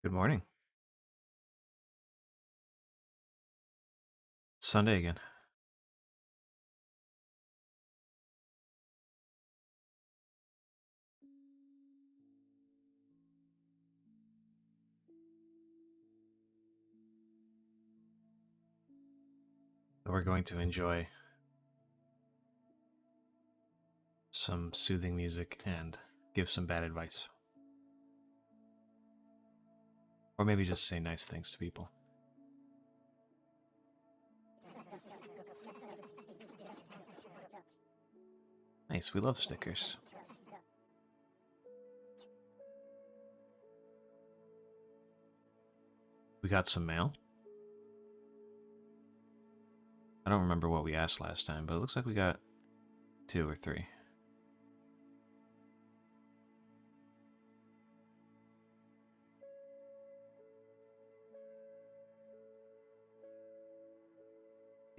Good morning. It's Sunday again. We're going to enjoy some soothing music and give some bad advice. Or maybe just say nice things to people. Nice, we love stickers. We got some mail. I don't remember what we asked last time, but it looks like we got two or three.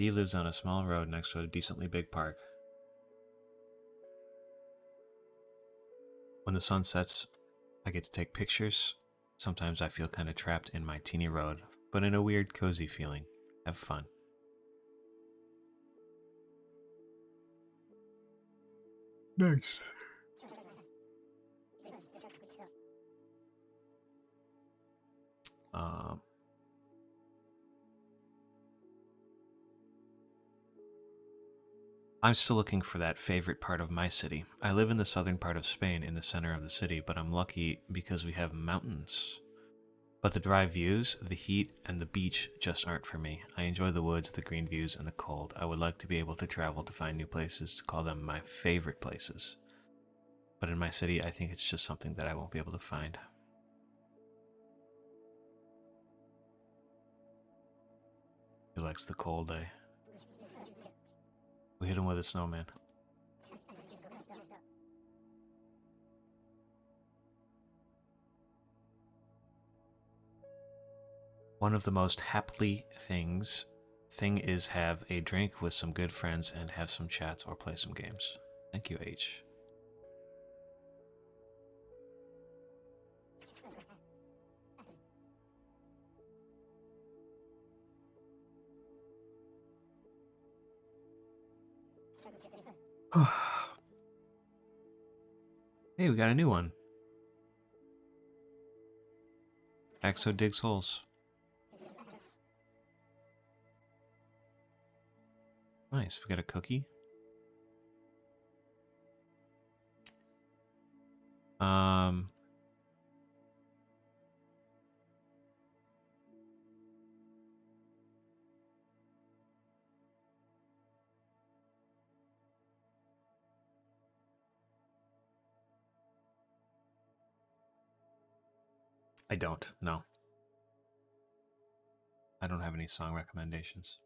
Dee lives on a small road next to a decently big park. When the sun sets, I get to take pictures. Sometimes I feel kind of trapped in my teeny road, but in a weird, cozy feeling. Have fun. Nice. Um, I'm still looking for that favorite part of my city. I live in the southern part of Spain in the center of the city, but I'm lucky because we have mountains. But the dry views, the heat, and the beach just aren't for me. I enjoy the woods, the green views, and the cold. I would like to be able to travel to find new places, to call them my favorite places. But in my city, I think it's just something that I won't be able to find. He likes the cold, eh? We hit him with a snowman. One of the most happily thing is have a drink with some good friends and have some chats or play some games. Thank you, H. Hey, we got a new one. Axo digs holes. Nice. We got a cookie. Um, I don't. No, I don't have any song recommendations.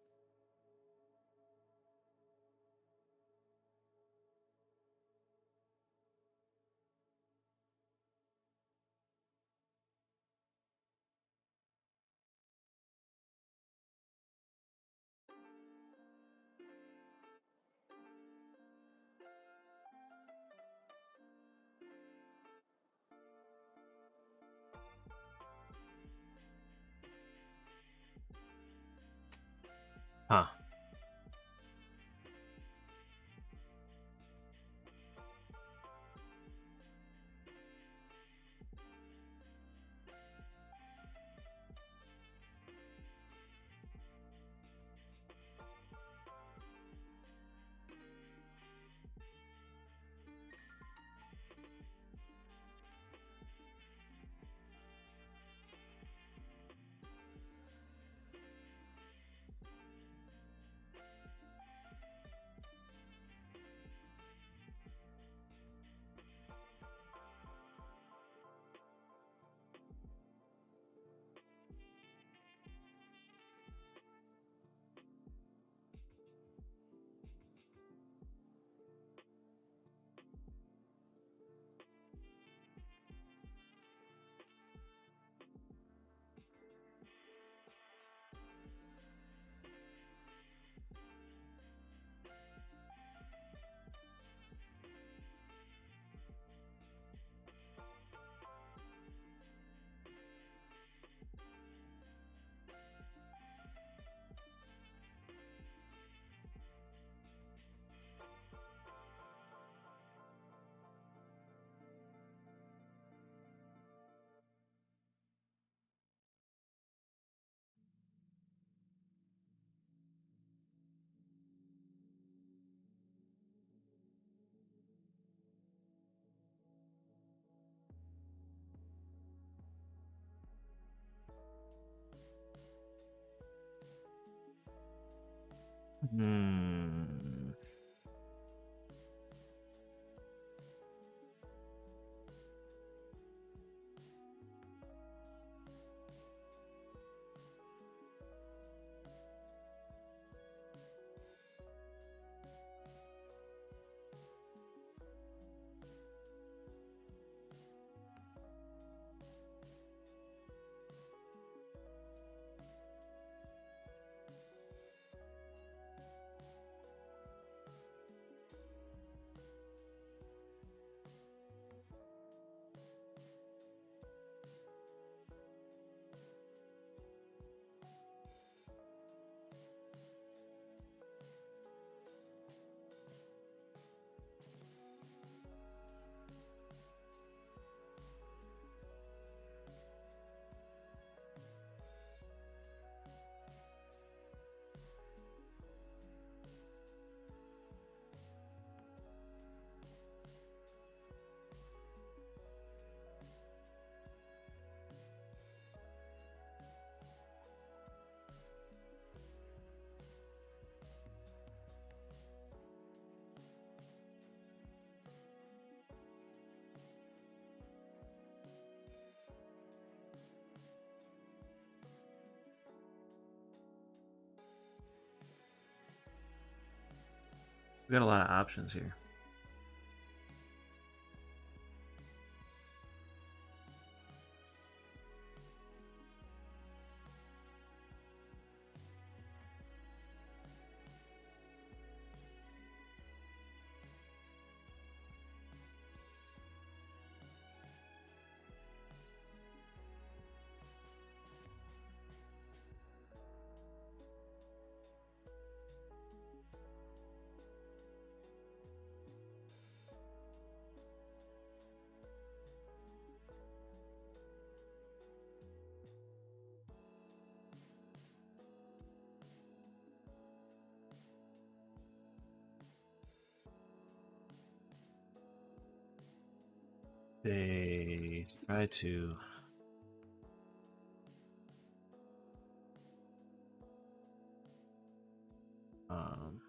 Hmm. We got a lot of options here. They try to um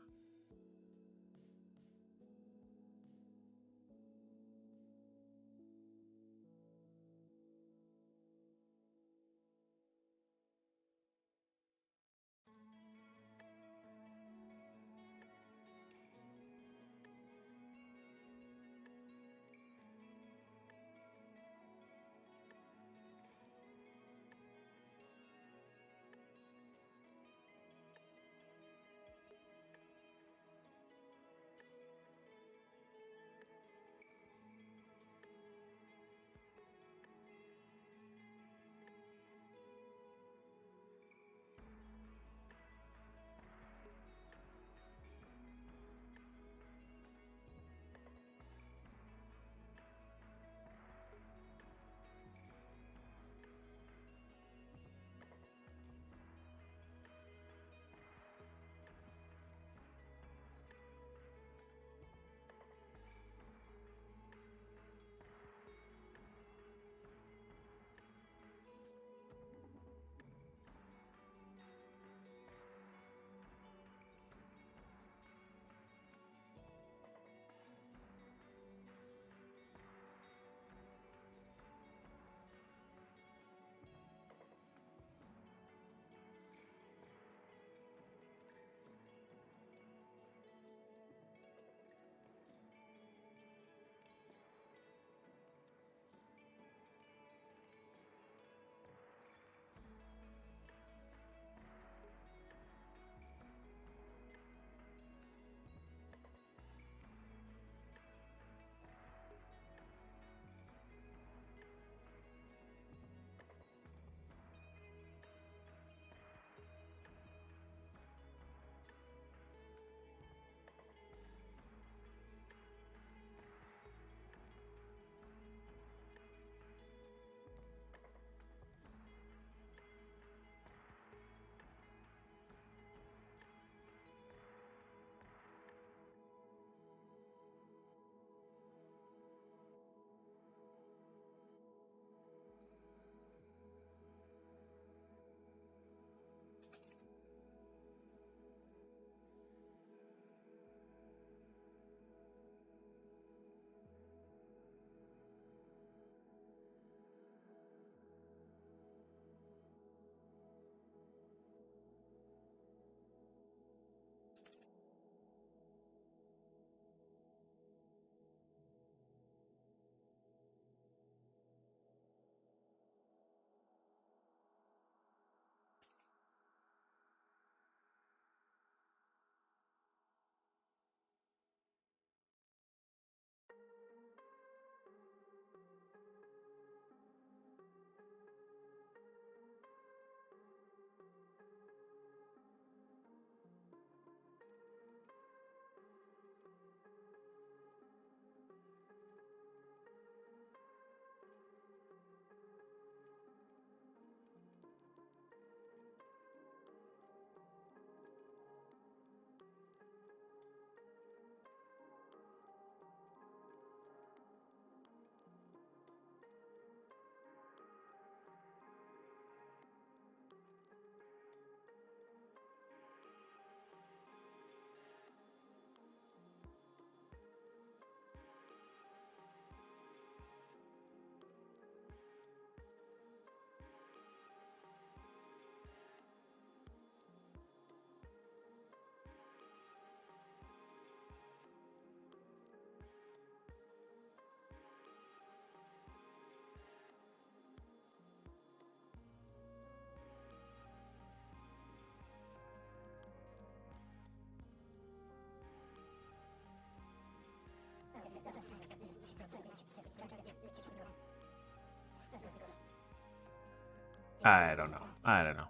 I don't know. I don't know.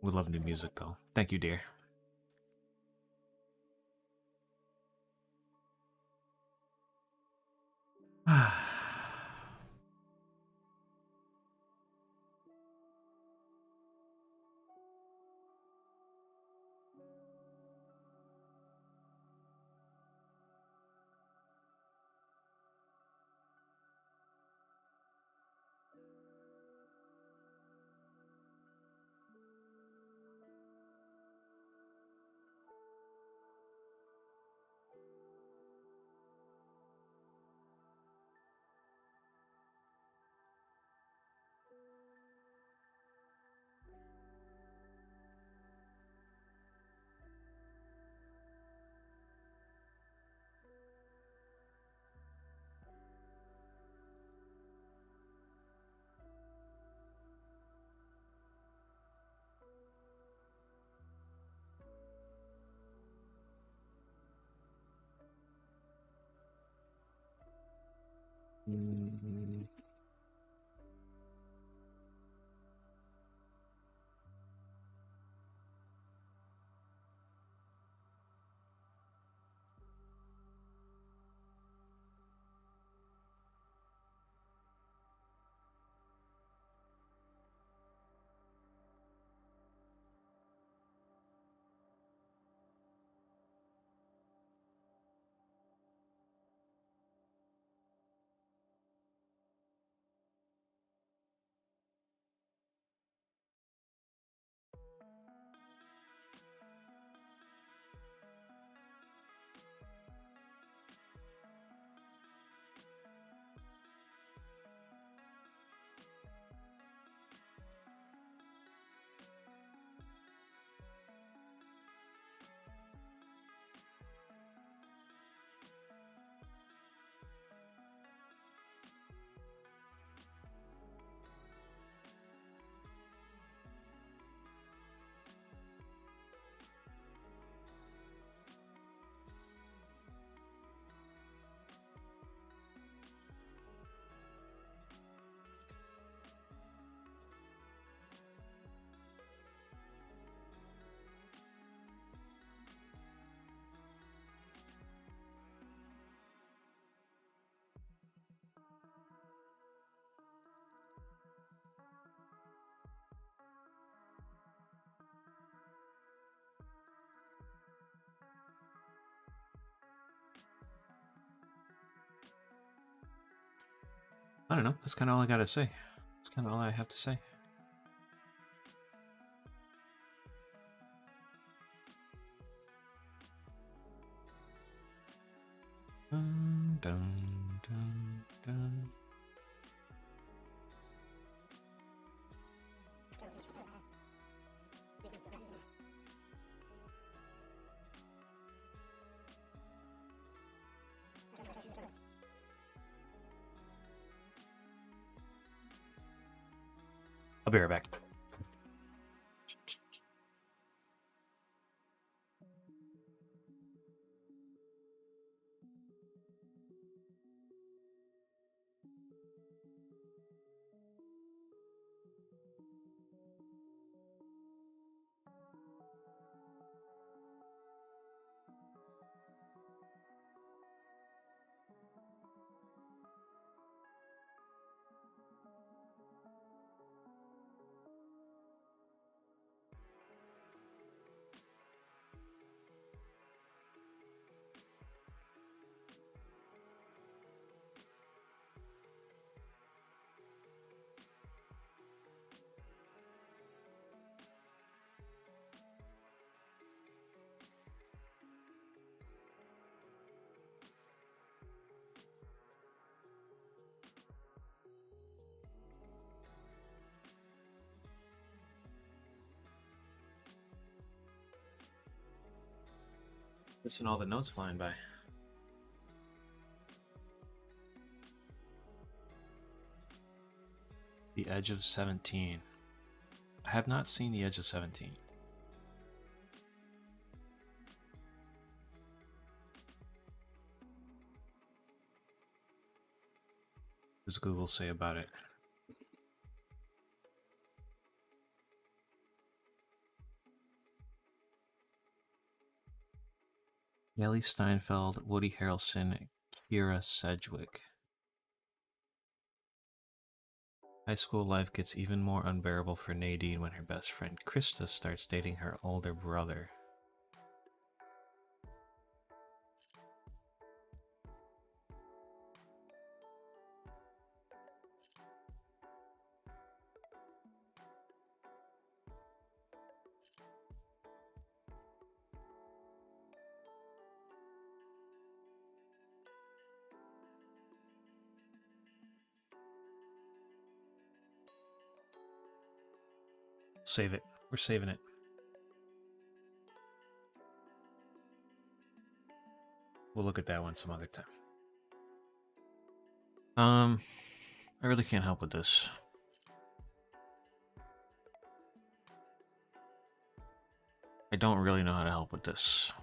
We love new music, though. Thank you, dear. I don't know. That's kind of all I gotta say. That's kind of all I have to say. Dun, dun, dun, dun. I'll be right back. Listen to all the notes flying by. The Edge of 17. I have not seen The Edge of 17. What does Google say about it? Haley Steinfeld, Woody Harrelson, Kira Sedgwick. High school life gets even more unbearable for Nadine when her best friend Krista starts dating her older brother. Save it. We're saving it. We'll look at that one some other time. I really can't help with this. I don't really know how to help with this.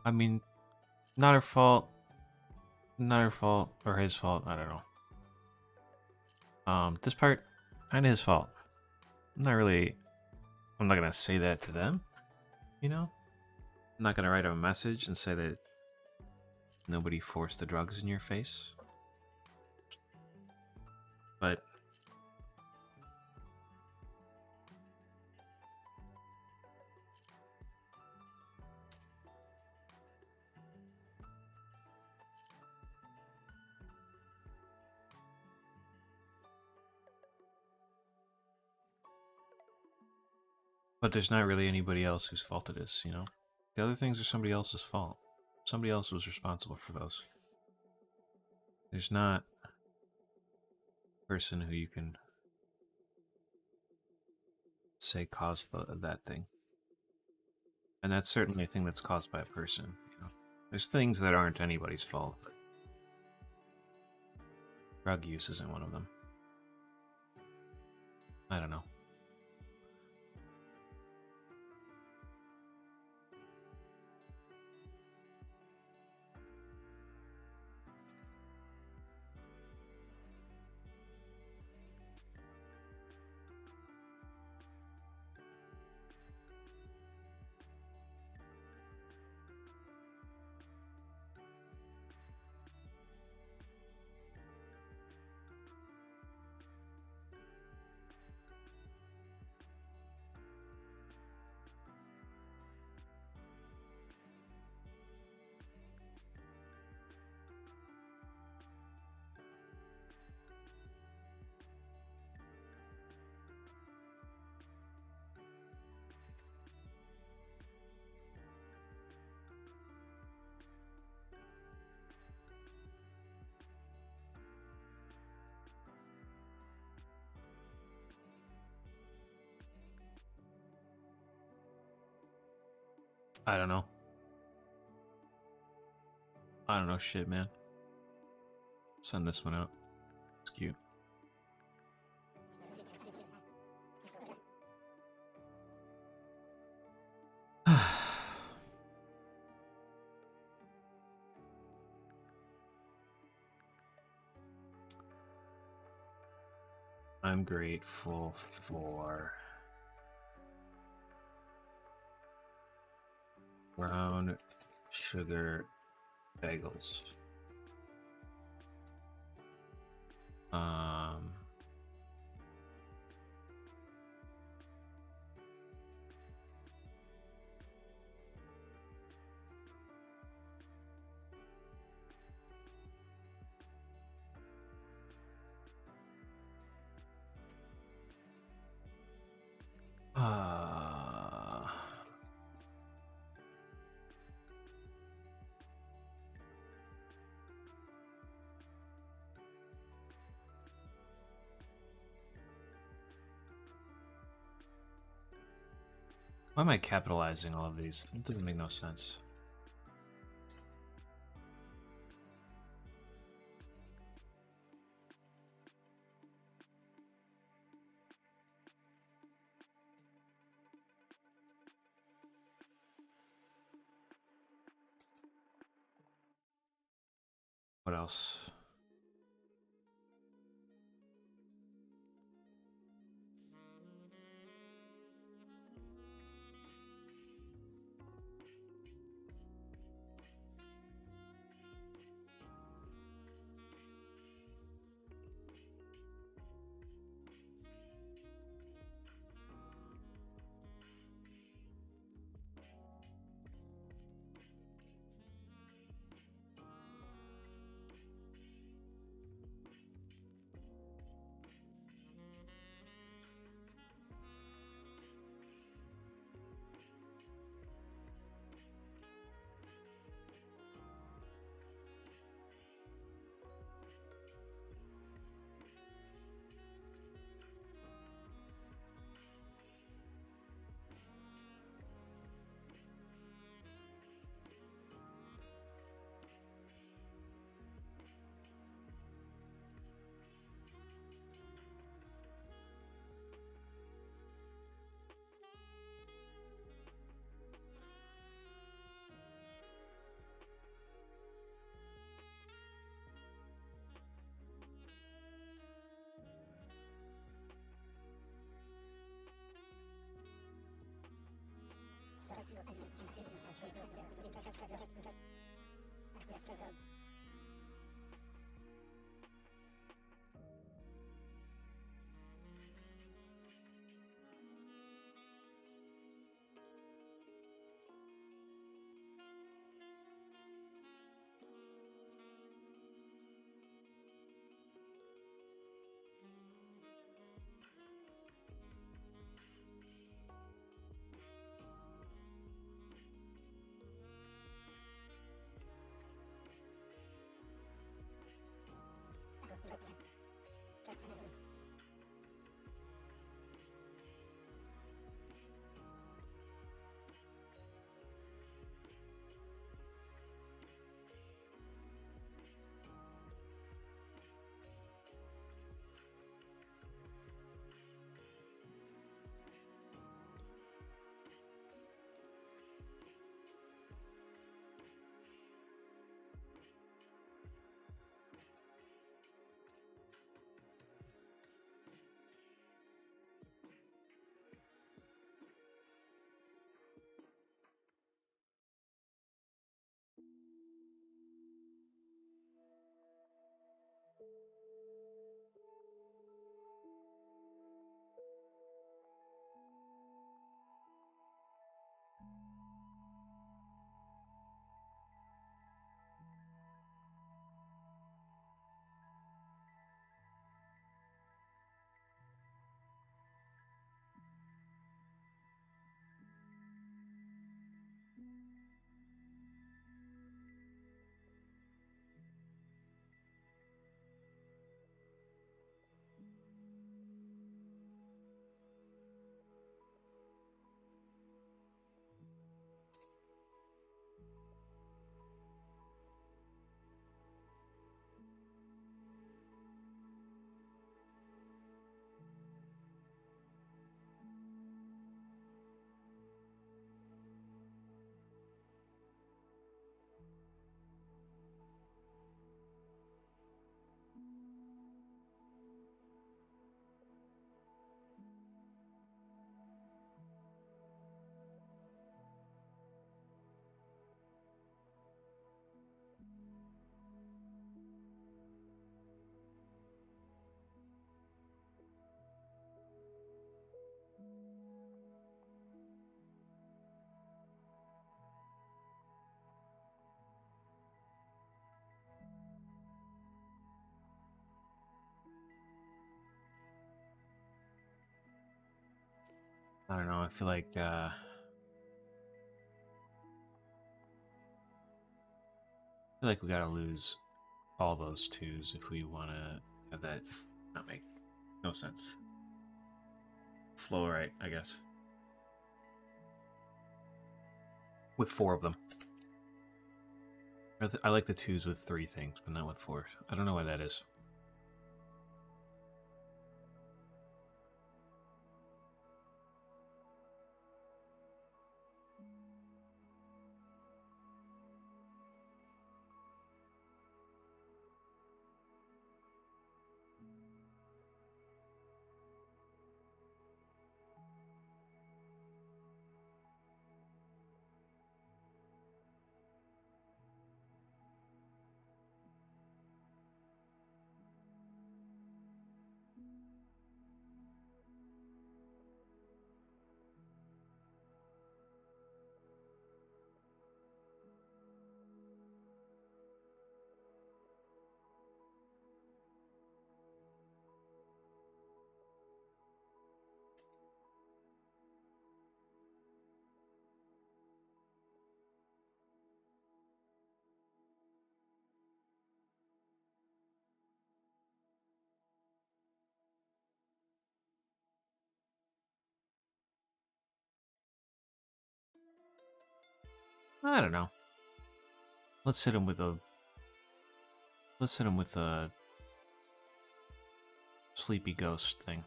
I mean, not her fault. Not her fault or his fault. I don't know. This part, kind of his fault. I'm not gonna say that to them. You know, I'm not gonna write a message and say that nobody forced the drugs in your face. But there's not really anybody else whose fault it is, you know? The other things are somebody else's fault. Somebody else was responsible for those. There's not a person who you can say caused that thing. And that's certainly a thing that's caused by a person, you know? There's things that aren't anybody's fault, but drug use isn't one of them. I don't know. I don't know. I don't know shit, man. Send this one out. It's cute. I'm grateful for brown sugar bagels. Why am I capitalizing all of these? It doesn't make no sense. What else? I don't know. I feel like we gotta lose all those twos if we want to have that not make no sense. Flow right, I guess. with 4 of them. I like the 2s with 3 things, but not with 4. I don't know why that is. I don't know. Let's hit him with a sleepy ghost thing.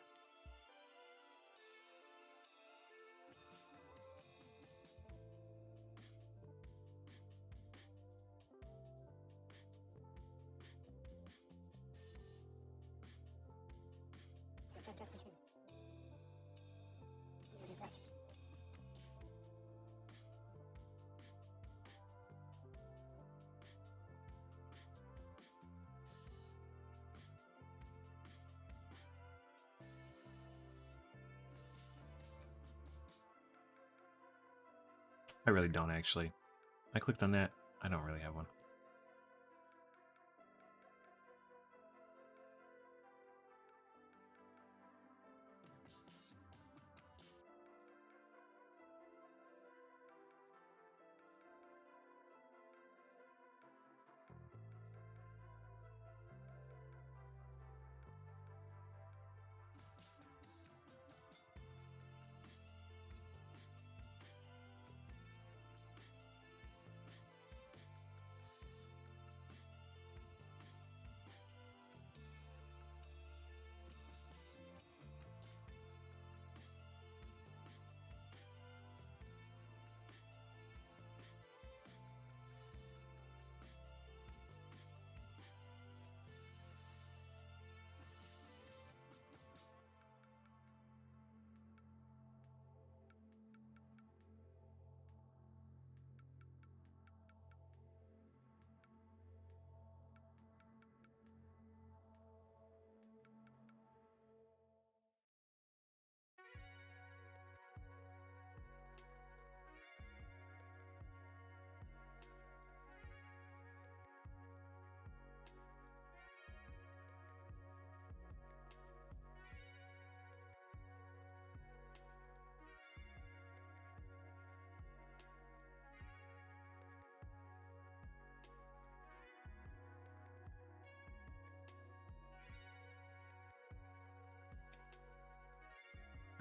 I really don't, actually. I clicked on that. I don't really have one.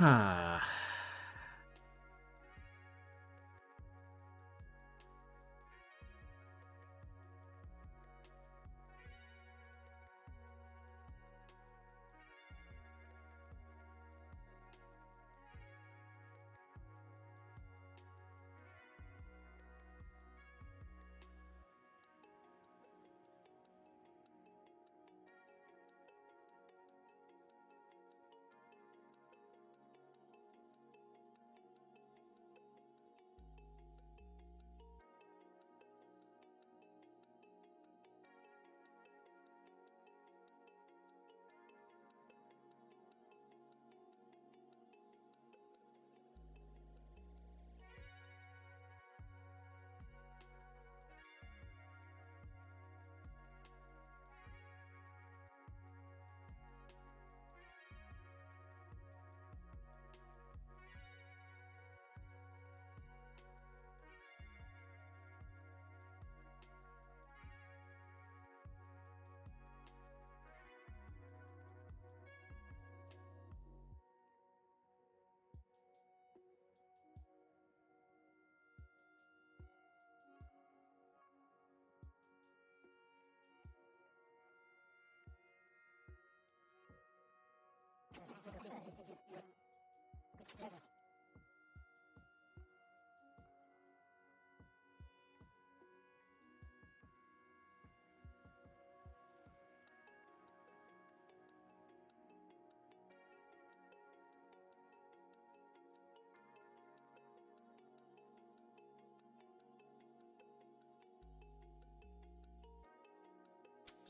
Ah.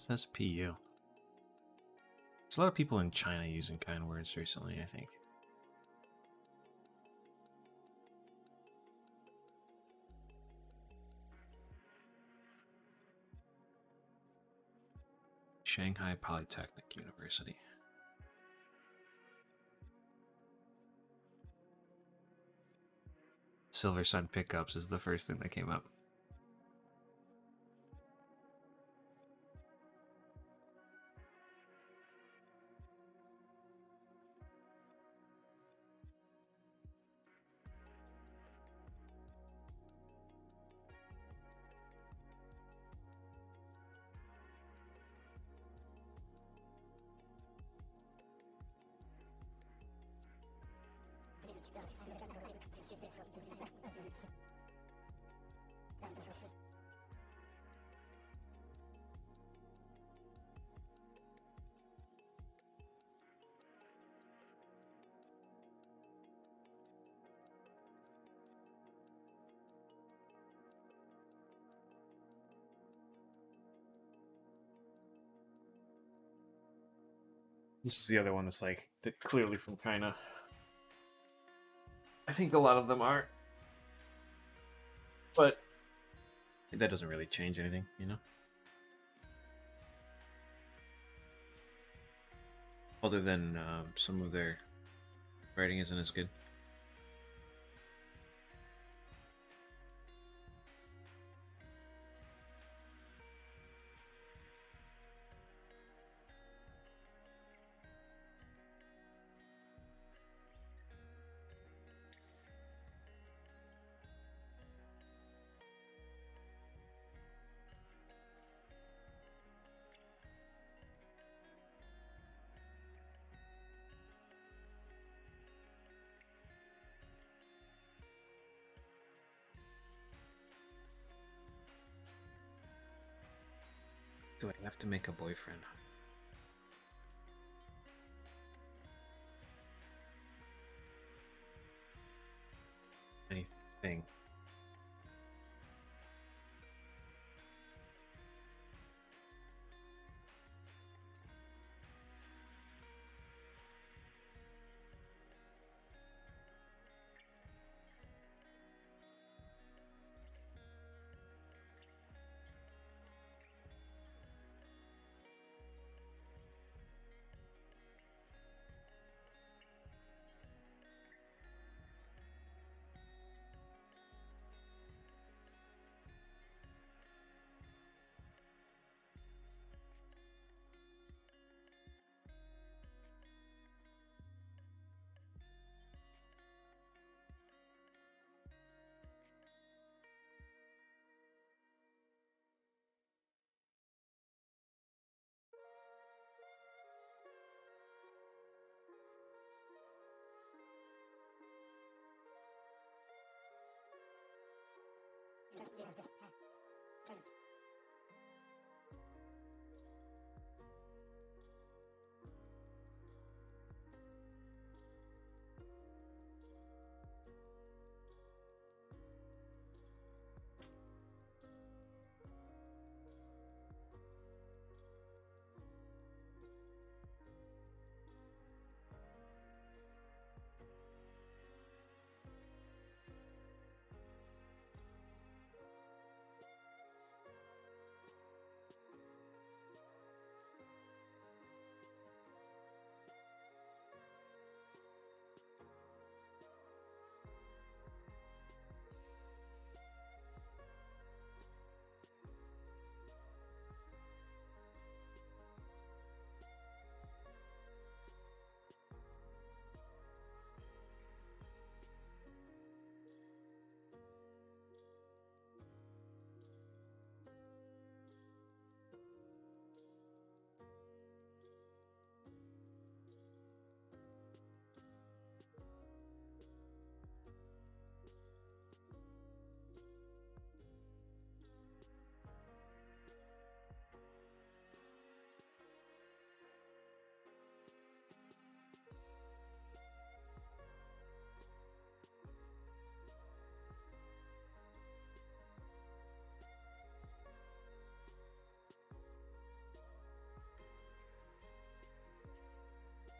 That's PU. There's a lot of people in China using kind words recently, I think. Shanghai Polytechnic University. Silver Sun pickups is the first thing that came up. This is the other one that's like clearly from China. I think a lot of them are, but that doesn't really change anything, you know? Other than some of their writing isn't as good. Do I have to make a boyfriend? Anything.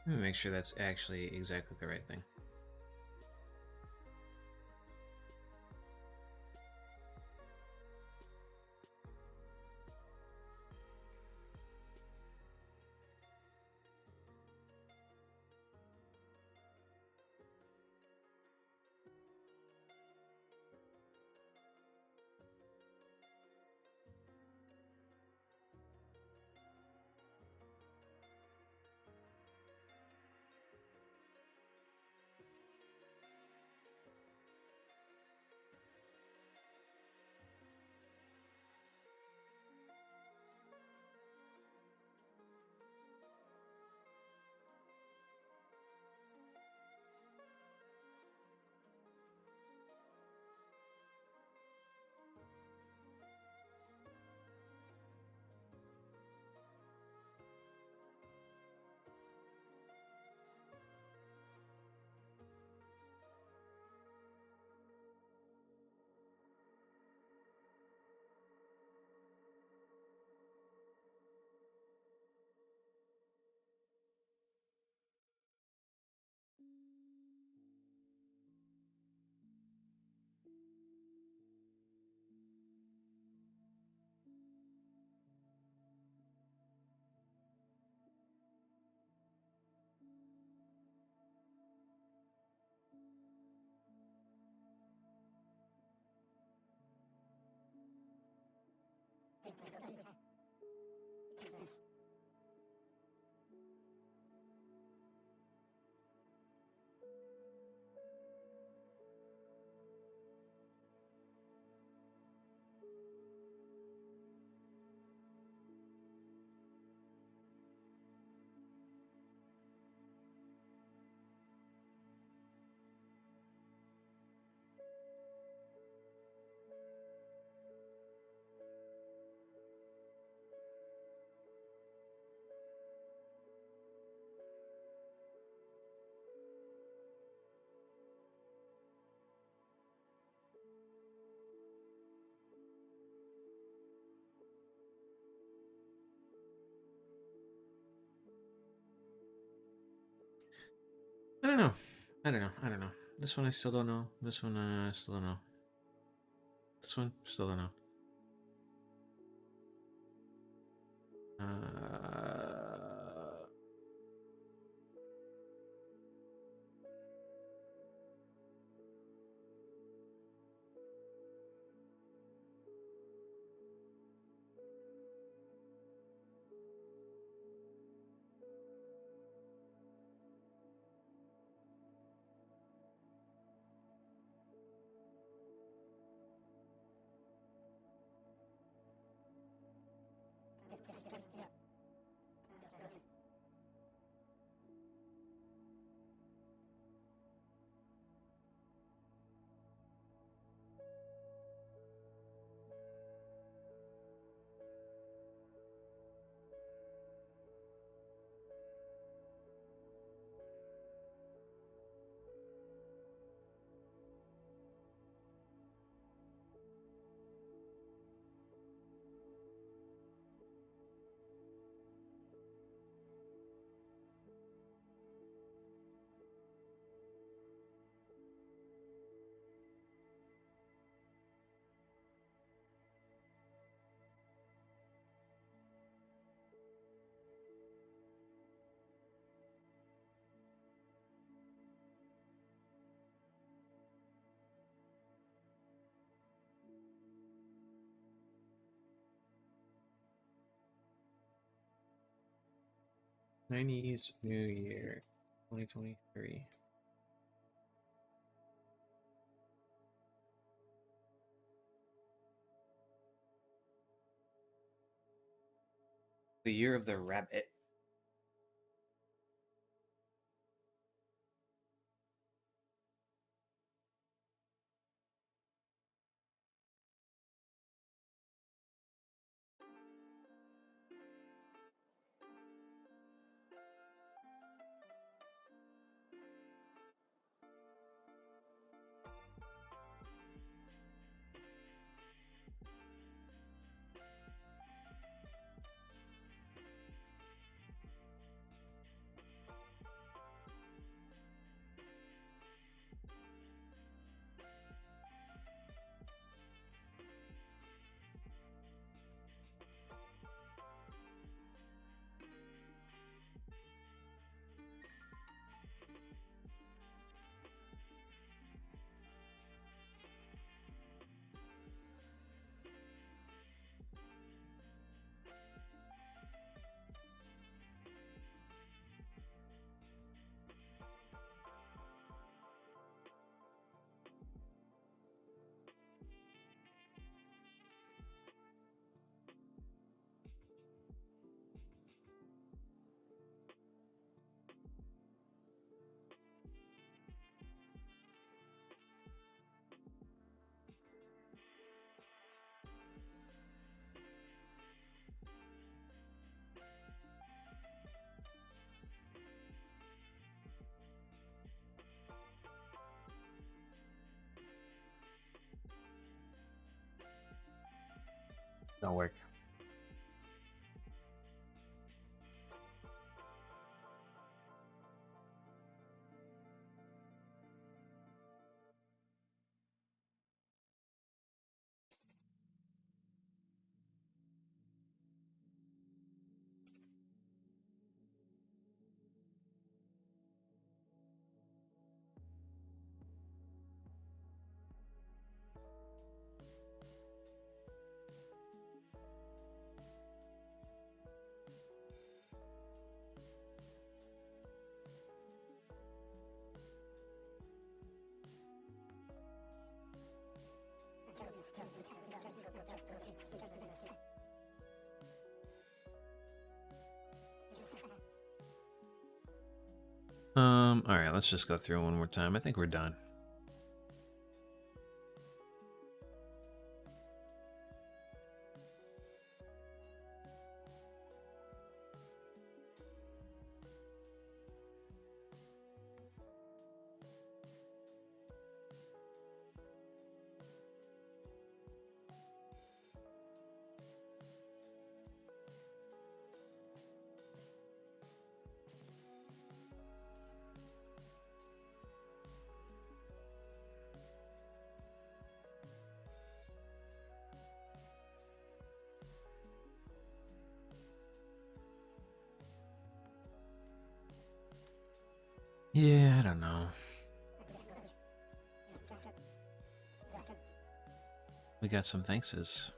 Let me make sure that's actually exactly the right thing. I don't know. I don't know. I don't know. This one I still don't know. This one I still don't know. This one still don't know. Uh, Chinese New Year 2023. The year of the rabbit. Don't work. Alright, let's just go through one more time. I think we're done. Yeah, I don't know. We got some thankses.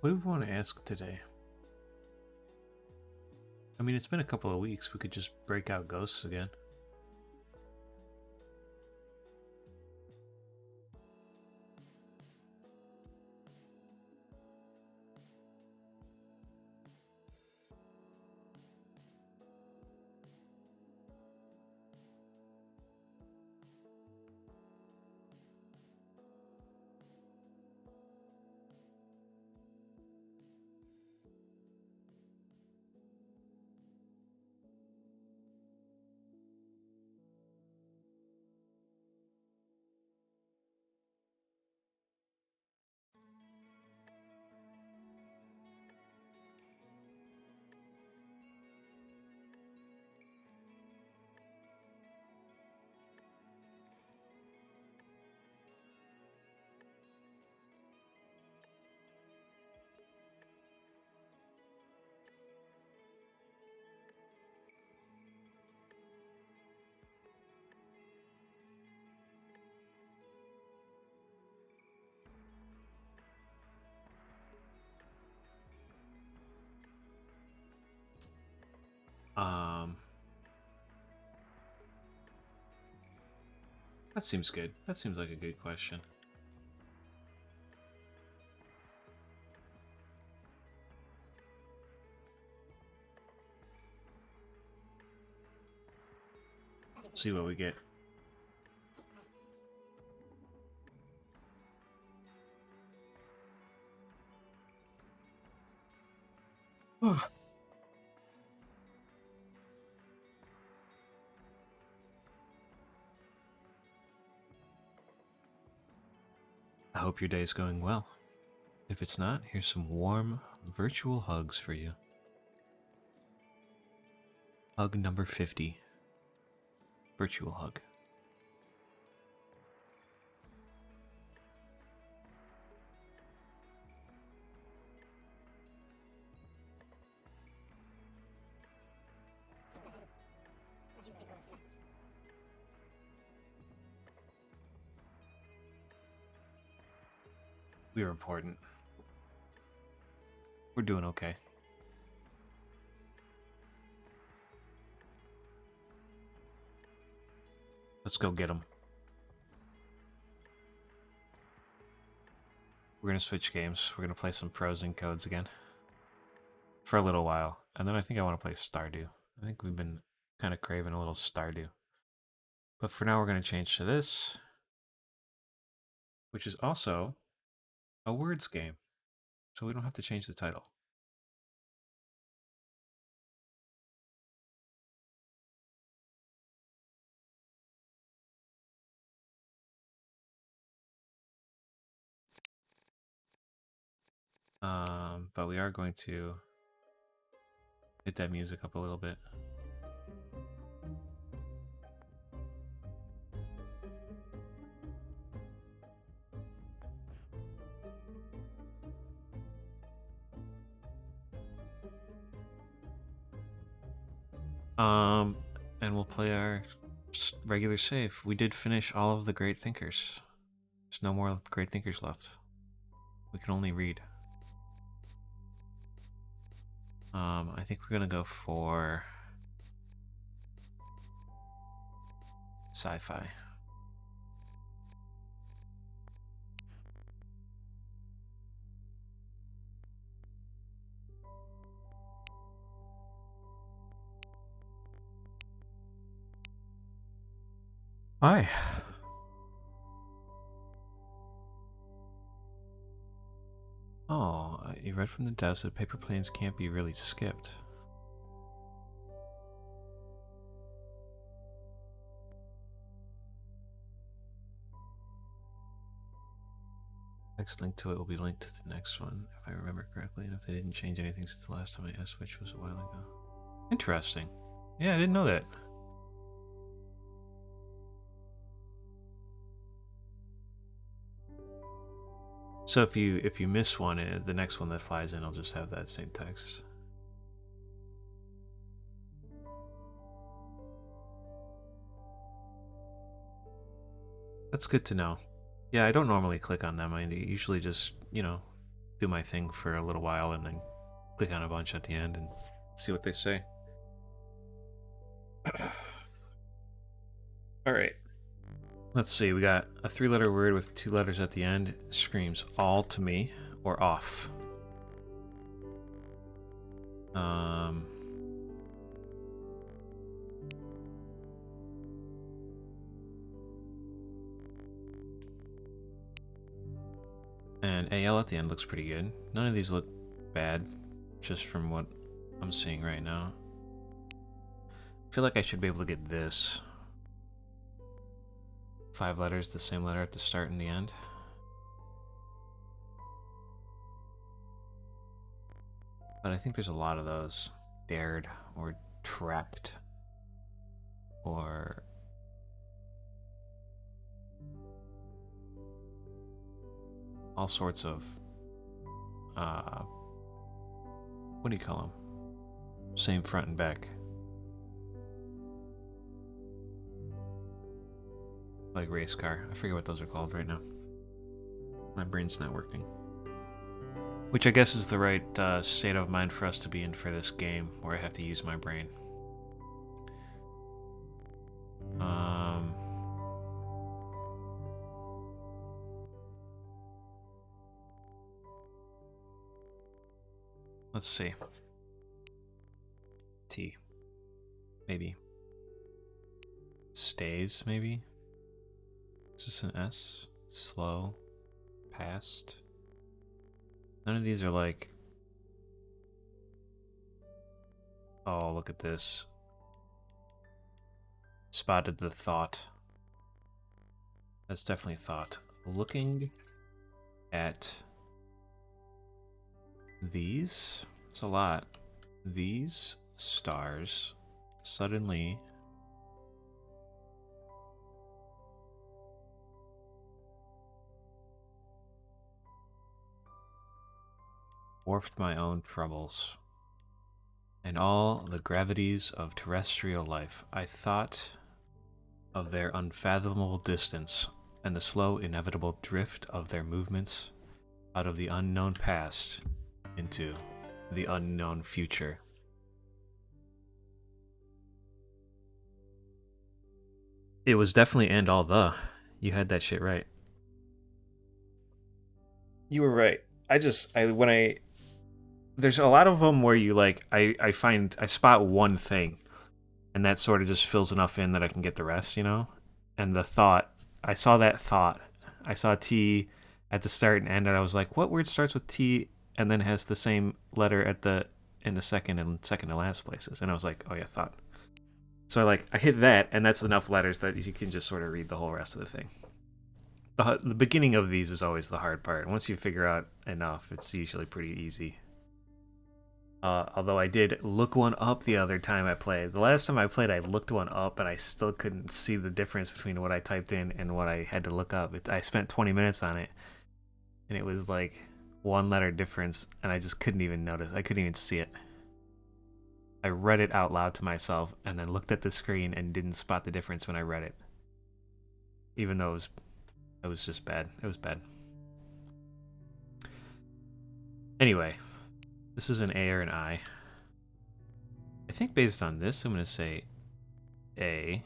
What do we want to ask today? I mean, it's been a couple of weeks. We could just break out ghosts again. That seems good. That seems like a good question. See what we get. I hope your day is going well. If it's not, here's some warm virtual hugs for you. Hug number 50. Virtual hug. We are important. We're doing okay. Let's go get them. We're going to switch games. We're going to play some pros and codes again. For a little while. And then I think I want to play Stardew. I think we've been kind of craving a little Stardew. But for now, we're going to change to this, which is also a words game. So we don't have to change the title. But we are going to hit that music up a little bit. And we'll play our regular save. We did finish all of the Great Thinkers. There's no more Great Thinkers left. We can only read. I think we're gonna go for sci-fi. Hi. Oh, you read from the devs that paper planes can't be really skipped. Next link to it will be linked to the next one, if I remember correctly, and if they didn't change anything since the last time I asked, which was a while ago. Interesting. Yeah, I didn't know that. So if you miss one, the next one that flies in will just have that same text. That's good to know. Yeah, I don't normally click on them. I usually just, you know, do my thing for a little while and then click on a bunch at the end and see what they say. All right. Let's see. We got a 3-letter word with 2 letters at the end. Screams all to me or off. And AL at the end looks pretty good. None of these look bad, just from what I'm seeing right now. I feel like I should be able to get this. 5 letters, the same letter at the start and the end. But I think there's a lot of those. Dared, or trapped, or... all sorts of... what do you call them? Same front and back. Like race car. I forget what those are called right now. My brain's not working. Which I guess is the right state of mind for us to be in for this game, where I have to use my brain. Let's see. T. Maybe. Stays, maybe? Is this an S? Slow. Past. None of these are like... oh, look at this. Spotted the thought. That's definitely thought. Looking at these, it's a lot. These stars suddenly dwarfed my own troubles and all the gravities of terrestrial life. I thought of their unfathomable distance and the slow, inevitable drift of their movements out of the unknown past into the unknown future. It was definitely and all the. You had that shit right. You were right. There's a lot of them where you like I spot one thing and that sort of just fills enough in that I can get the rest, you know? And the thought, I saw that thought. I saw T at the start and end and I was like, what word starts with T and then has the same letter at the in the second to last places? And I was like, oh yeah, thought. So I hit that and that's enough letters that you can just sort of read the whole rest of the thing. The beginning of these is always the hard part. Once you figure out enough, it's usually pretty easy. Although I did look one up the other time I played. The last time I played, I looked one up and I still couldn't see the difference between what I typed in and what I had to look up. I spent 20 minutes on it, and it was like one letter difference, and I just couldn't even notice. I couldn't even see it. I read it out loud to myself and then looked at the screen and didn't spot the difference when I read it. Even though it was just bad. It was bad. Anyway, this is an A or an I. I think based on this, I'm going to say A.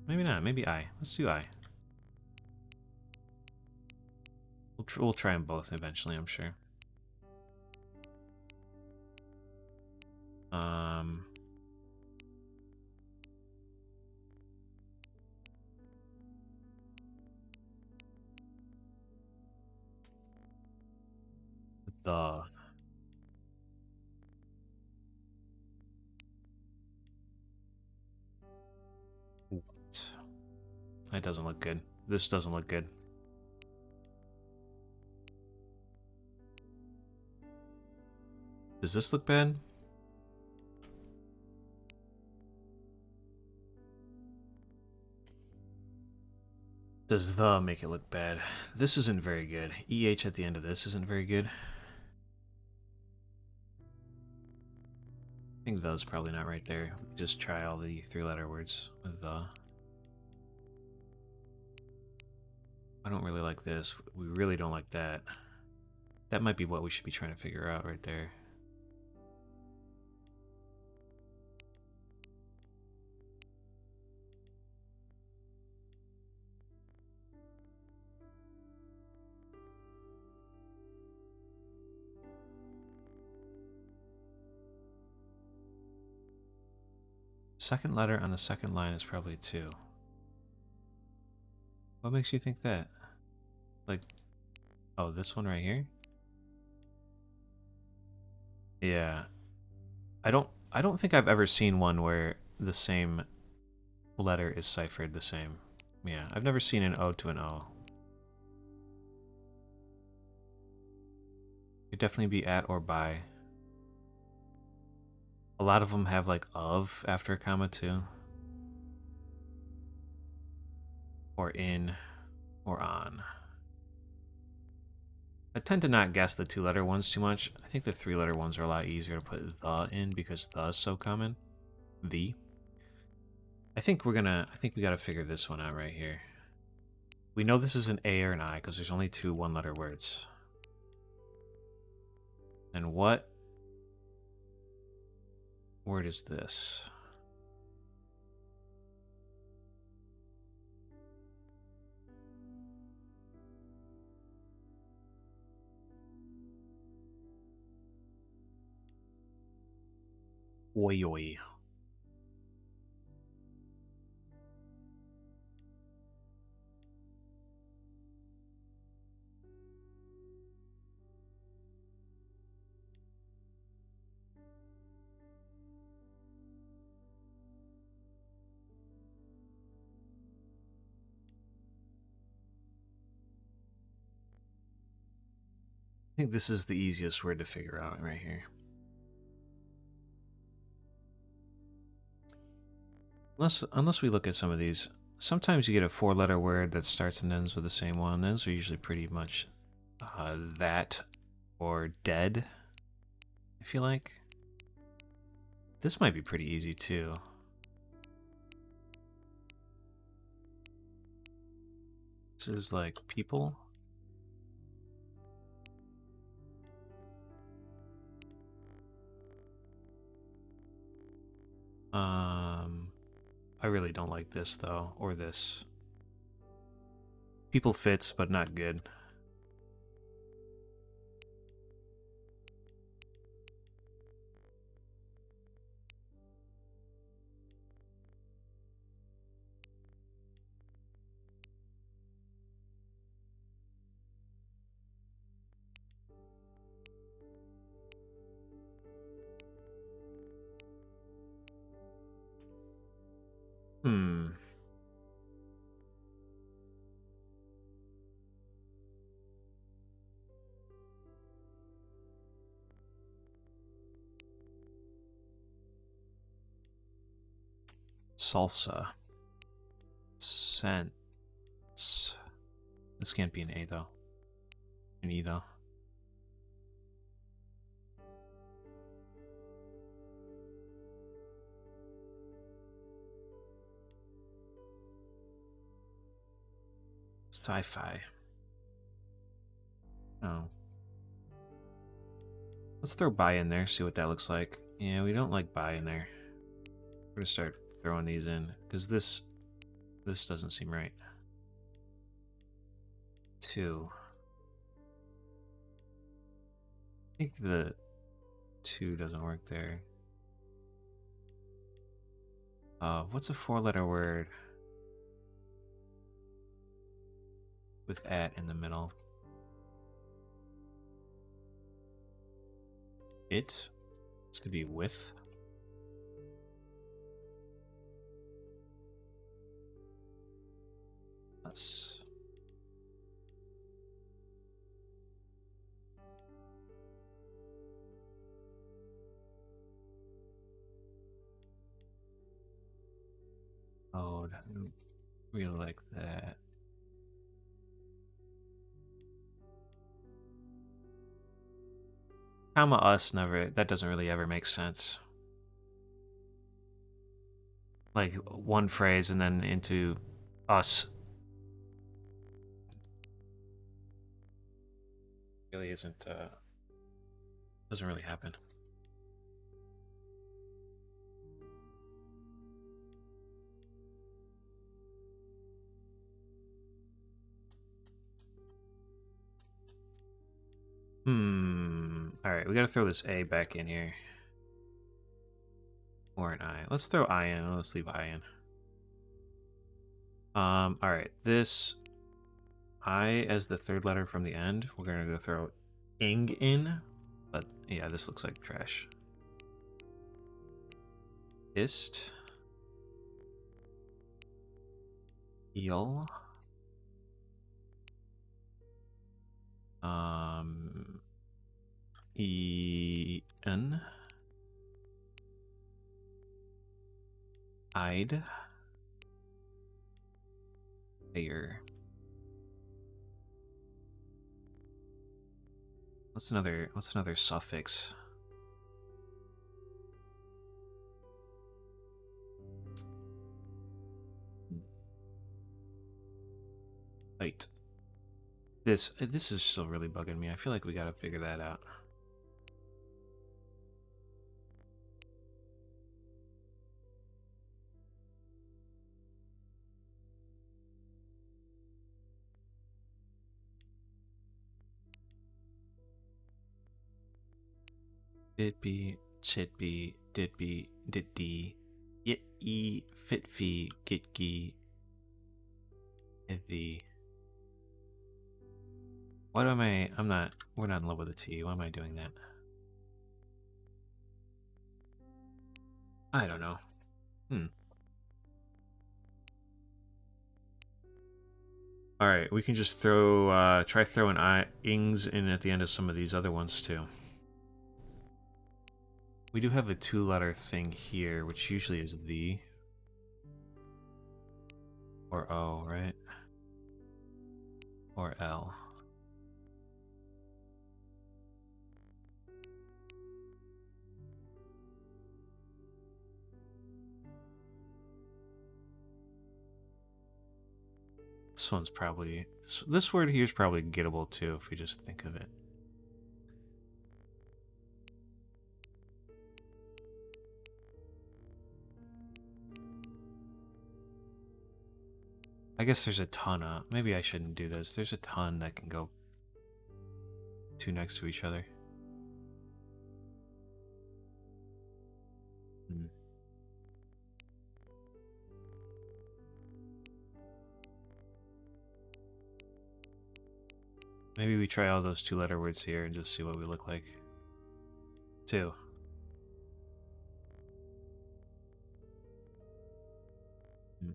Maybe not. Maybe I. Let's do I. We'll try them both eventually, I'm sure. The. What? That doesn't look good. This doesn't look good. Does this look bad? Does the make it look bad? This isn't very good. EH at the end of this isn't very good. I think the's probably not right there. Just try all the three-letter words with the. I don't really like this. We really don't like that. That might be what we should be trying to figure out right there. Second letter on the second line is probably 2. What makes you think that? Like, oh, this one right here? Yeah. I don't think I've ever seen one where the same letter is ciphered the same. Yeah, I've never seen an O to an O. Could definitely be at or by. A lot of them have like of after a comma too. Or in or on. I tend to not guess the 2-letter ones too much. I think the 3-letter ones are a lot easier to put the in because the is so common. The. I think we gotta figure this one out right here. We know this is an A or an I because there's only 2 one-letter words. And what word is this? Oi oi. I think this is the easiest word to figure out right here. Unless we look at some of these, sometimes you get a 4-letter word that starts and ends with the same one. Those are usually pretty much that or dead, I feel like. This might be pretty easy too. This is like people. I really don't like this though, or this. People fits, but not good. Hmm. Salsa. Scents. This can't be an A though. An E though. Sci-fi. Oh. Let's throw buy in there, see what that looks like. Yeah, we don't like buy in there. We're gonna start throwing these in, because this doesn't seem right. 2. I think the 2 doesn't work there. What's a 4-letter word with at in the middle? It? This could be with. Us. Oh, I really like that. Comma us never, that doesn't really ever make sense. Like one phrase and then into us. Really isn't, doesn't really happen. Alright, we gotta throw this A back in here. Or an I. Let's throw I in. Let's leave I in. Alright. This I as the 3rd letter from the end. We're gonna go throw ing in. But yeah, this looks like trash. Ist. Eel. En. I'd. Ayer. What's another suffix? Right. This is still really bugging me. I feel like we gotta figure that out. It be, chit be, did be, did dee, yit e, fit fee, git gee, the. What am I? We're not in love with a T. Why am I doing that? I don't know. Alright, we can just try throwing ings in at the end of some of these other ones too. We do have a 2-letter thing here, which usually is the. Or O, right? Or L. This one's probably... This word here is probably gettable too, if we just think of it. I guess there's a ton of... Maybe I shouldn't do this. There's a ton that can go two next to each other. Hmm. Maybe we try all those two-letter words here and just see what we look like. Two. Hmm.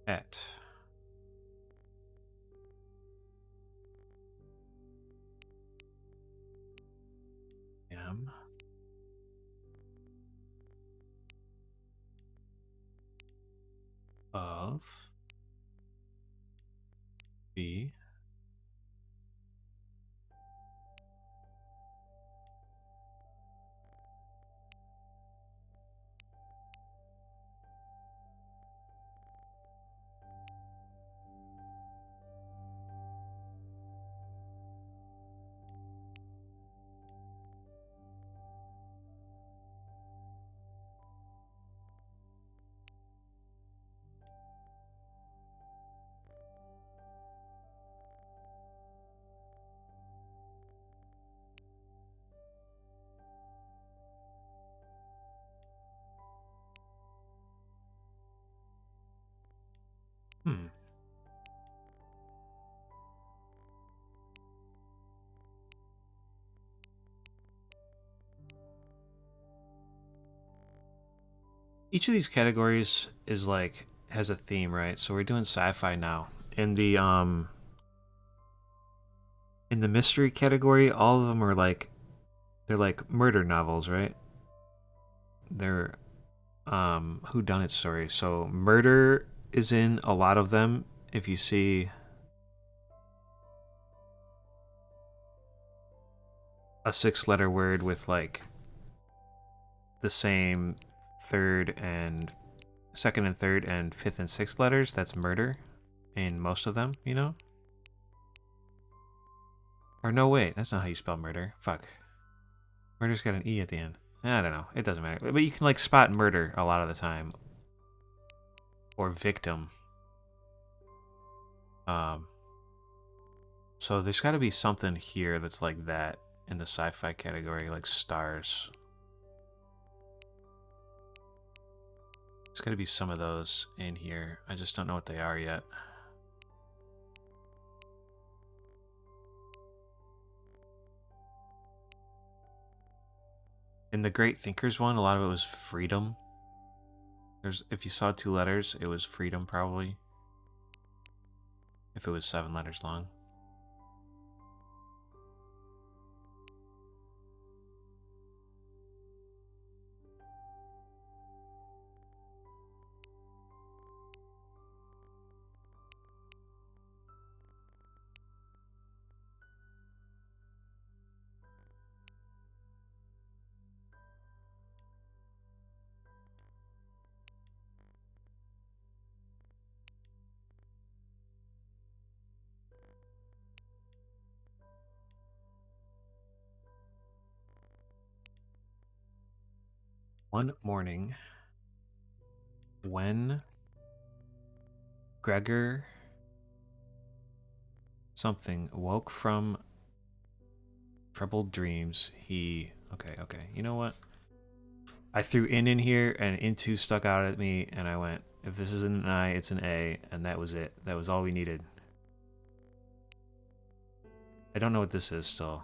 At. Am. Of. Be. Hmm. Each of these categories is like has a theme, right? So we're doing sci-fi now. In the mystery category, all of them are like they're like murder novels, right? They're whodunit stories. So murder is in a lot of them. If you see a 6-letter word with like the same third and second and third and fifth and sixth letters, that's murder in most of them, you know? Or no, wait, that's not how you spell murder. Fuck. Murder's got an E at the end. I don't know. It doesn't matter. But you can like spot murder a lot of the time. Or victim. So there's got to be something here that's like that in the sci-fi category, like stars. There's got to be some of those in here. I just don't know what they are yet. In the Great Thinkers one, a lot of it was freedom. If you saw 2 letters, it was freedom probably. If it was 7 letters long. One morning, when Gregor something woke from troubled dreams, he... Okay. You know what? I threw in here, and into stuck out at me, and I went, if this isn't an I, it's an A, and that was it. That was all we needed. I don't know what this is still.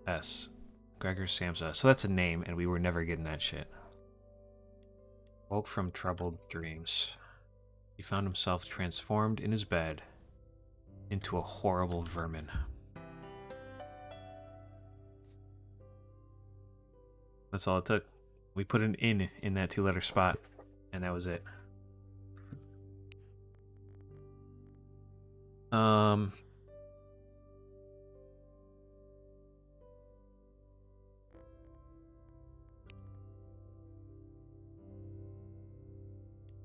S. Gregor Samsa. So that's a name, and we were never getting that shit. Woke from troubled dreams. He found himself transformed in his bed into a horrible vermin. That's all it took. We put an in that 2-letter spot, and that was it.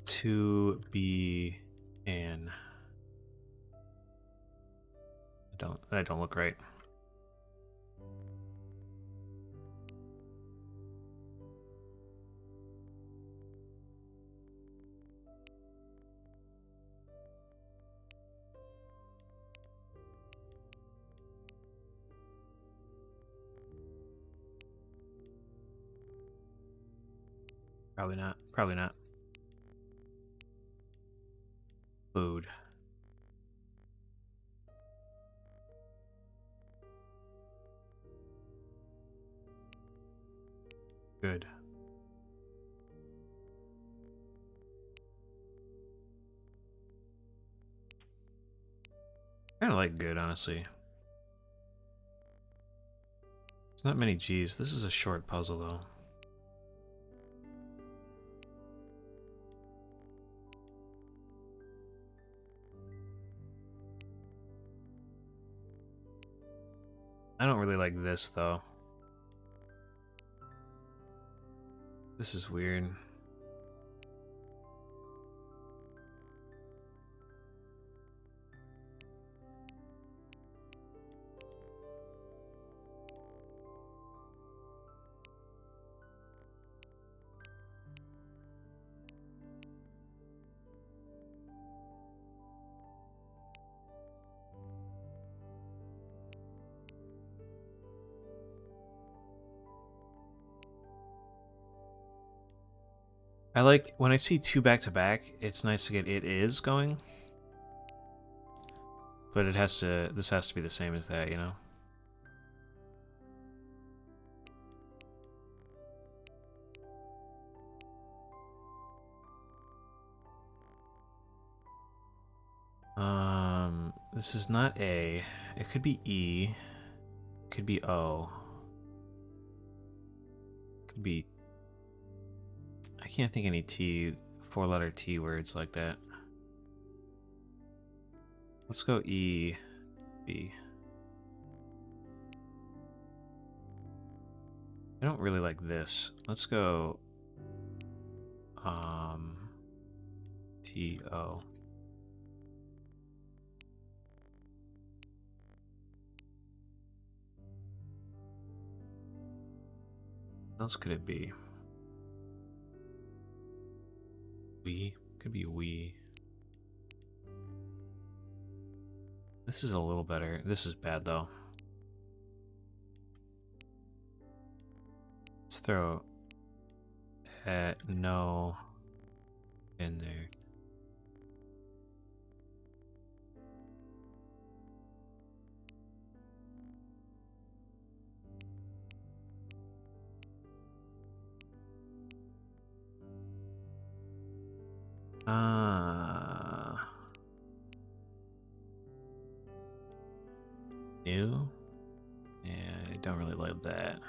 To be in. That don't look right. Probably not. Probably not. Food. Good. Kind of like good, honestly. There's not many G's. This is a short puzzle, though. I don't really like this, though. This is weird. I like, when I see two back-to-back, it's nice to get it is going. But it has to, this has to be the same as that, you know? This is not A. It could be E. It could be O. It could be... I can't think any T, four-letter T words like that. Let's go E, B. I don't really like this. Let's go T, O. What else could it be? We? Could be we. This is a little better. This is bad, though. Let's throw no in there. New? Yeah, I don't really like that.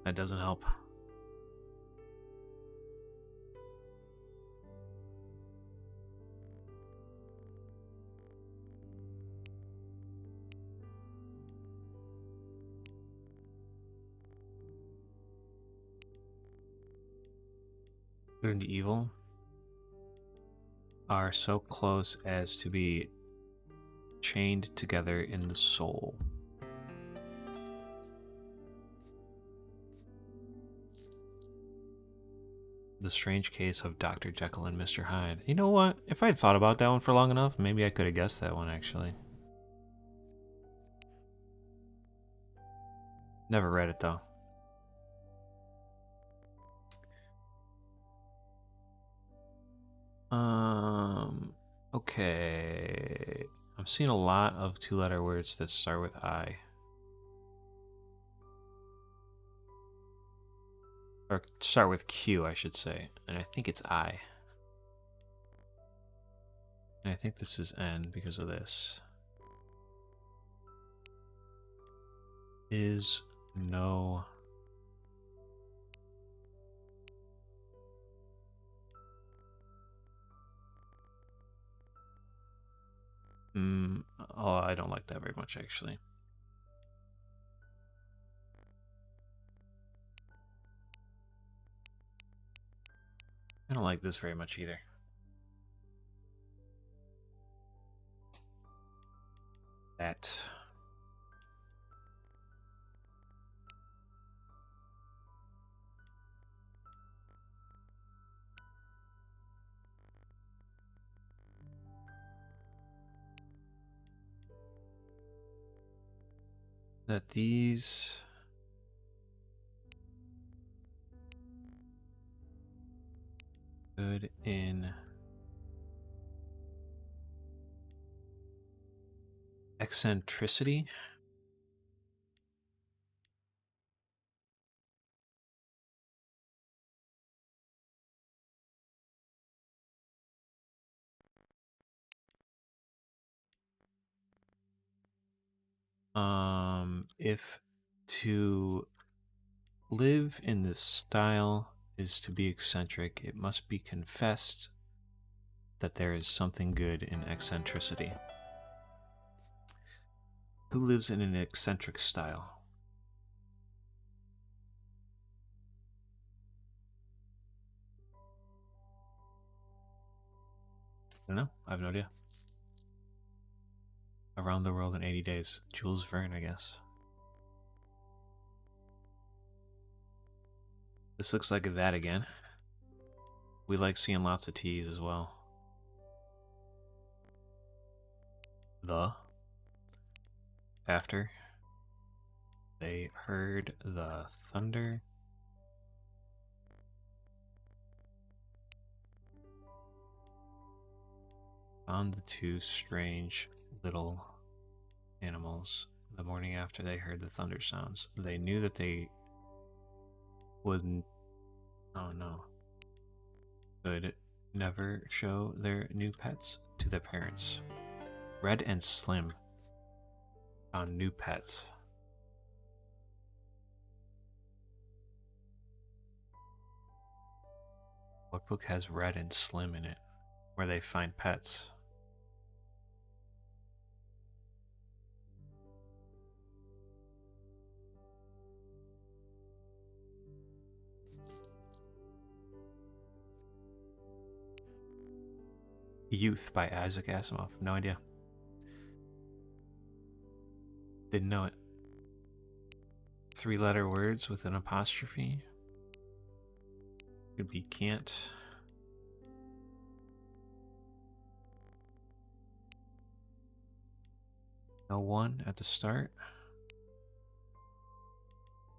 That doesn't help. Good and evil are so close as to be chained together in the soul. The Strange Case of Dr. Jekyll and Mr. Hyde. You know what? If I'd thought about that one for long enough, maybe I could have guessed that one, actually. Never read it, though. Okay. I'm seeing a lot of two-letter words that start with I. Or start with Q, I should say. And I think it's I. And I think this is N because of this. Is no... Oh, I don't like that very much, actually. I don't like this very much either. That. that these good in eccentricity. If to live in this style is to be eccentric, it must be confessed that there is something good in eccentricity. Who lives in an eccentric style? I don't know. I have no idea. Around the World in 80 Days. Jules Verne, I guess. This looks like that again. We like seeing lots of T's as well. The. After. They heard the thunder. Found the two strange little animals the morning after they heard the thunder sounds. They knew that they wouldn't. Oh no. Could never show their new pets to their parents. Red and Slim found new pets. What book has Red and Slim in it? Where they find pets? Youth by Isaac Asimov. No idea. Didn't know it. 3-letter words with an apostrophe. Could be can't. No one at the start.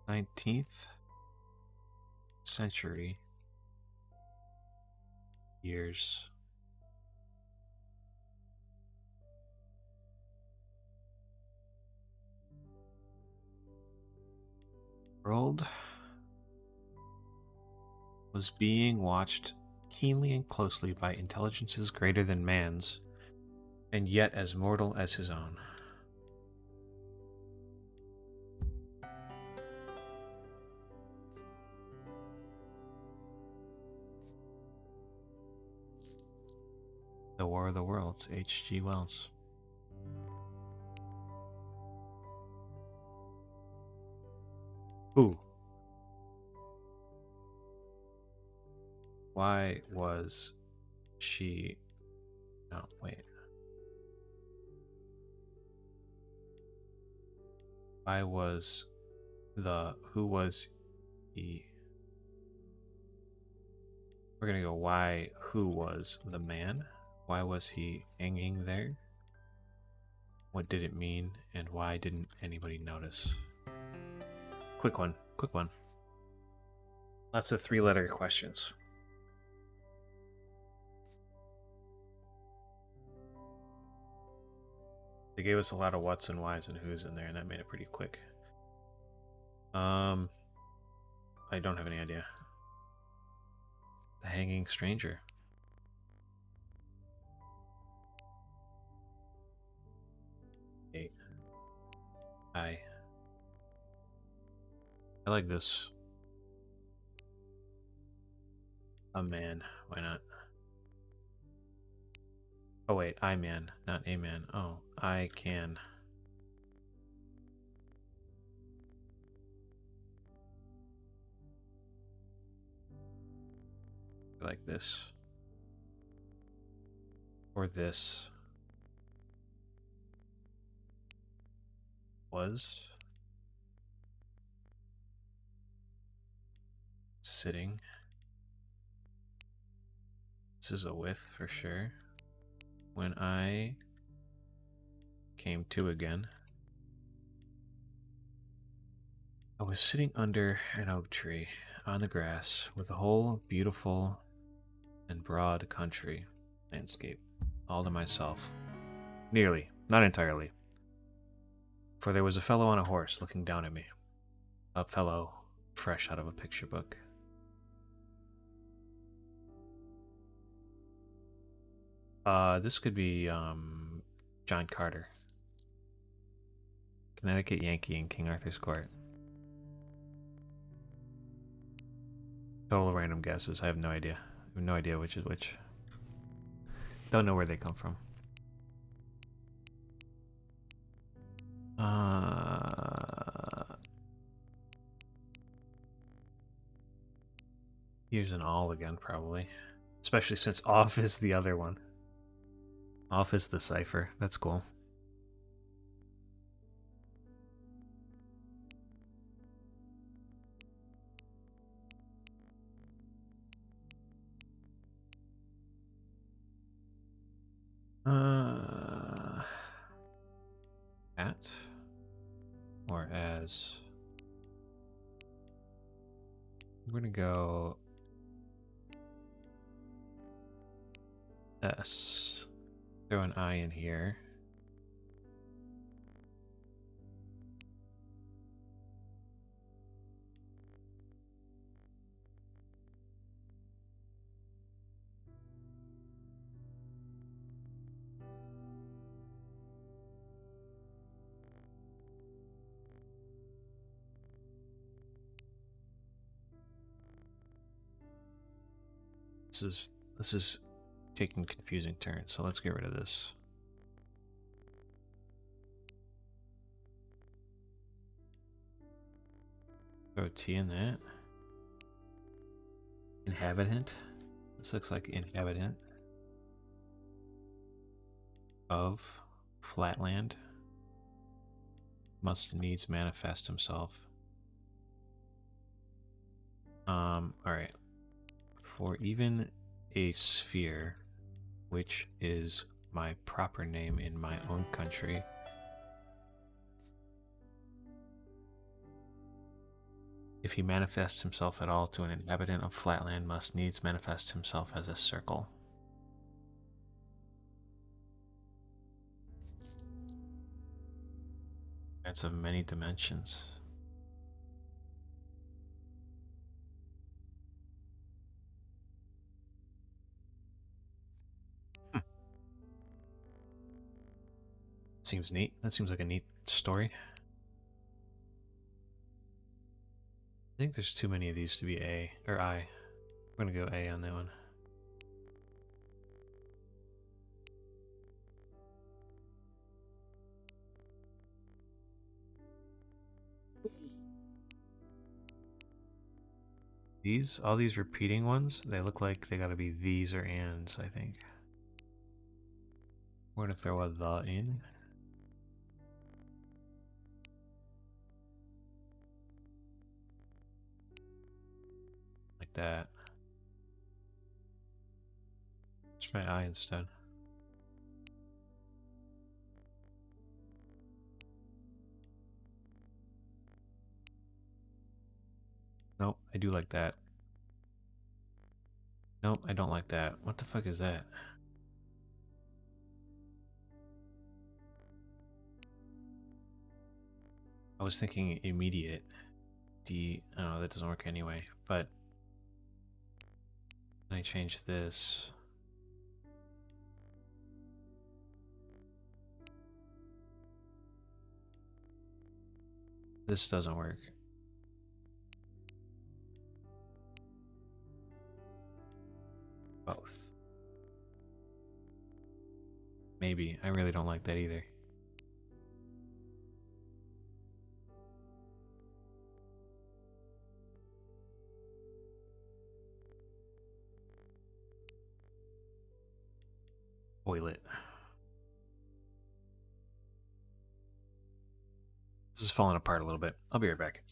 19th century. Years. World was being watched keenly and closely by intelligences greater than man's, and yet as mortal as his own. The War of the Worlds, H.G. Wells. Ooh. Why was she... No, wait. Why was the... Who was he? We're gonna go why... Who was the man? Why was he hanging there? What did it mean? And why didn't anybody notice? Quick one. Quick one. Lots of 3-letter questions. They gave us a lot of what's and why's and who's in there, and that made it pretty quick. I don't have any idea. The Hanging Stranger. Eight. I like this. A man. Why not? Oh wait, I man, not a man. Oh, I can. Like this. Or this. Was. Sitting. This is a with for sure. When I came to again. I was sitting under an oak tree on the grass with a whole beautiful and broad country landscape all to myself. Nearly, not entirely. For there was a fellow on a horse looking down at me. A fellow fresh out of a picture book. This could be, John Carter. Connecticut Yankee in King Arthur's Court. Total random guesses. I have no idea. I have no idea which is which. Don't know where they come from. Here's an all again, probably. Especially since off is the other one. Off is the cipher. That's cool. At or as. We're gonna go S. Throw an I in here. This is taking confusing turns, so let's get rid of this. Throw T in that. Inhabitant. This looks like inhabitant of flatland must needs manifest himself. Alright. For even a sphere, which is my proper name in my own country, if he manifests himself at all to an inhabitant of flatland, must needs manifest himself as a circle. That's of many dimensions. Seems neat. That seems like a neat story. I think there's too many of these to be A or I. I'm gonna go A on that one. All these repeating ones, they look like they gotta be these or ands, I think. We're gonna throw a the in. Like that. Let's try I instead. Nope, I do like that. Nope, I don't like that. What the fuck is that? I was thinking immediate. D. Oh, that doesn't work anyway. But I change this. This doesn't work. Both. Maybe. I really don't like that either. Toilet. This is falling apart a little bit. I'll be right back.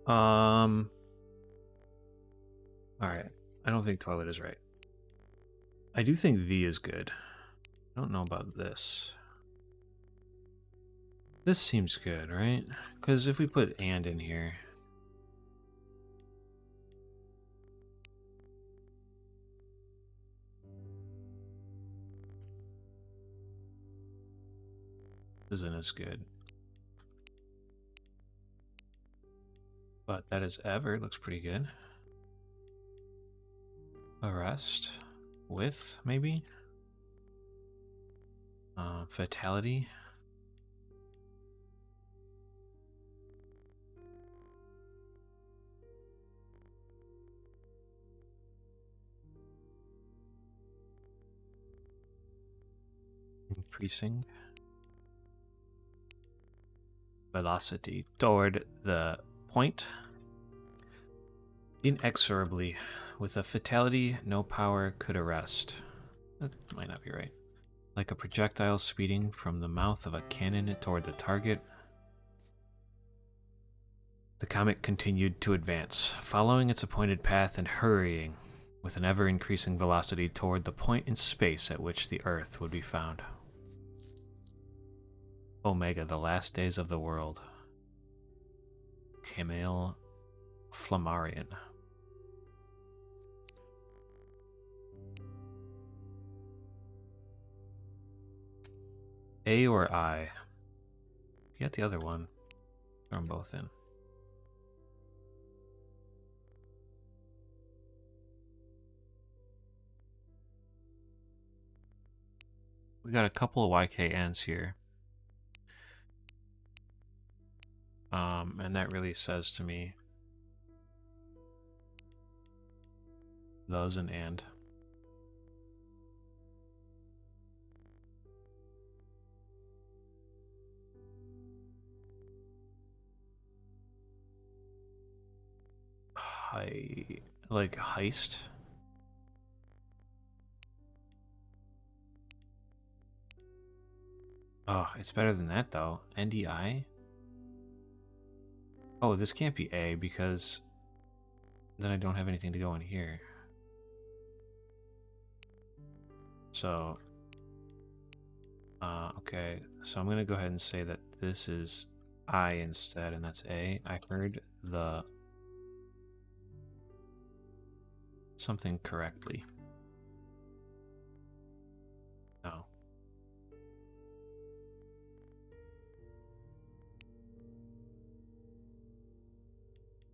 All right. I don't think toilet is right. I do think the is good. I don't know about this. This seems good, right? Because if we put and in here... isn't as good. But that is ever looks pretty good. Arrest. With, maybe? Fatality. Increasing velocity toward the point. Inexorably. With a fatality, no power could arrest. That might not be right. Like a projectile speeding from the mouth of a cannon toward the target, the comet continued to advance, following its appointed path and hurrying with an ever-increasing velocity toward the point in space at which the Earth would be found. Omega, the last days of the world. Camille Flammarion. A or I? Get the other one. Throw them both in. We got a couple of YKNs here. And that really says to me those and. Like heist. Oh, it's better than that though. NDI? Oh, this can't be A because then I don't have anything to go in here. So, okay. So I'm gonna go ahead and say that this is I instead, and that's A. I heard the something correctly. No.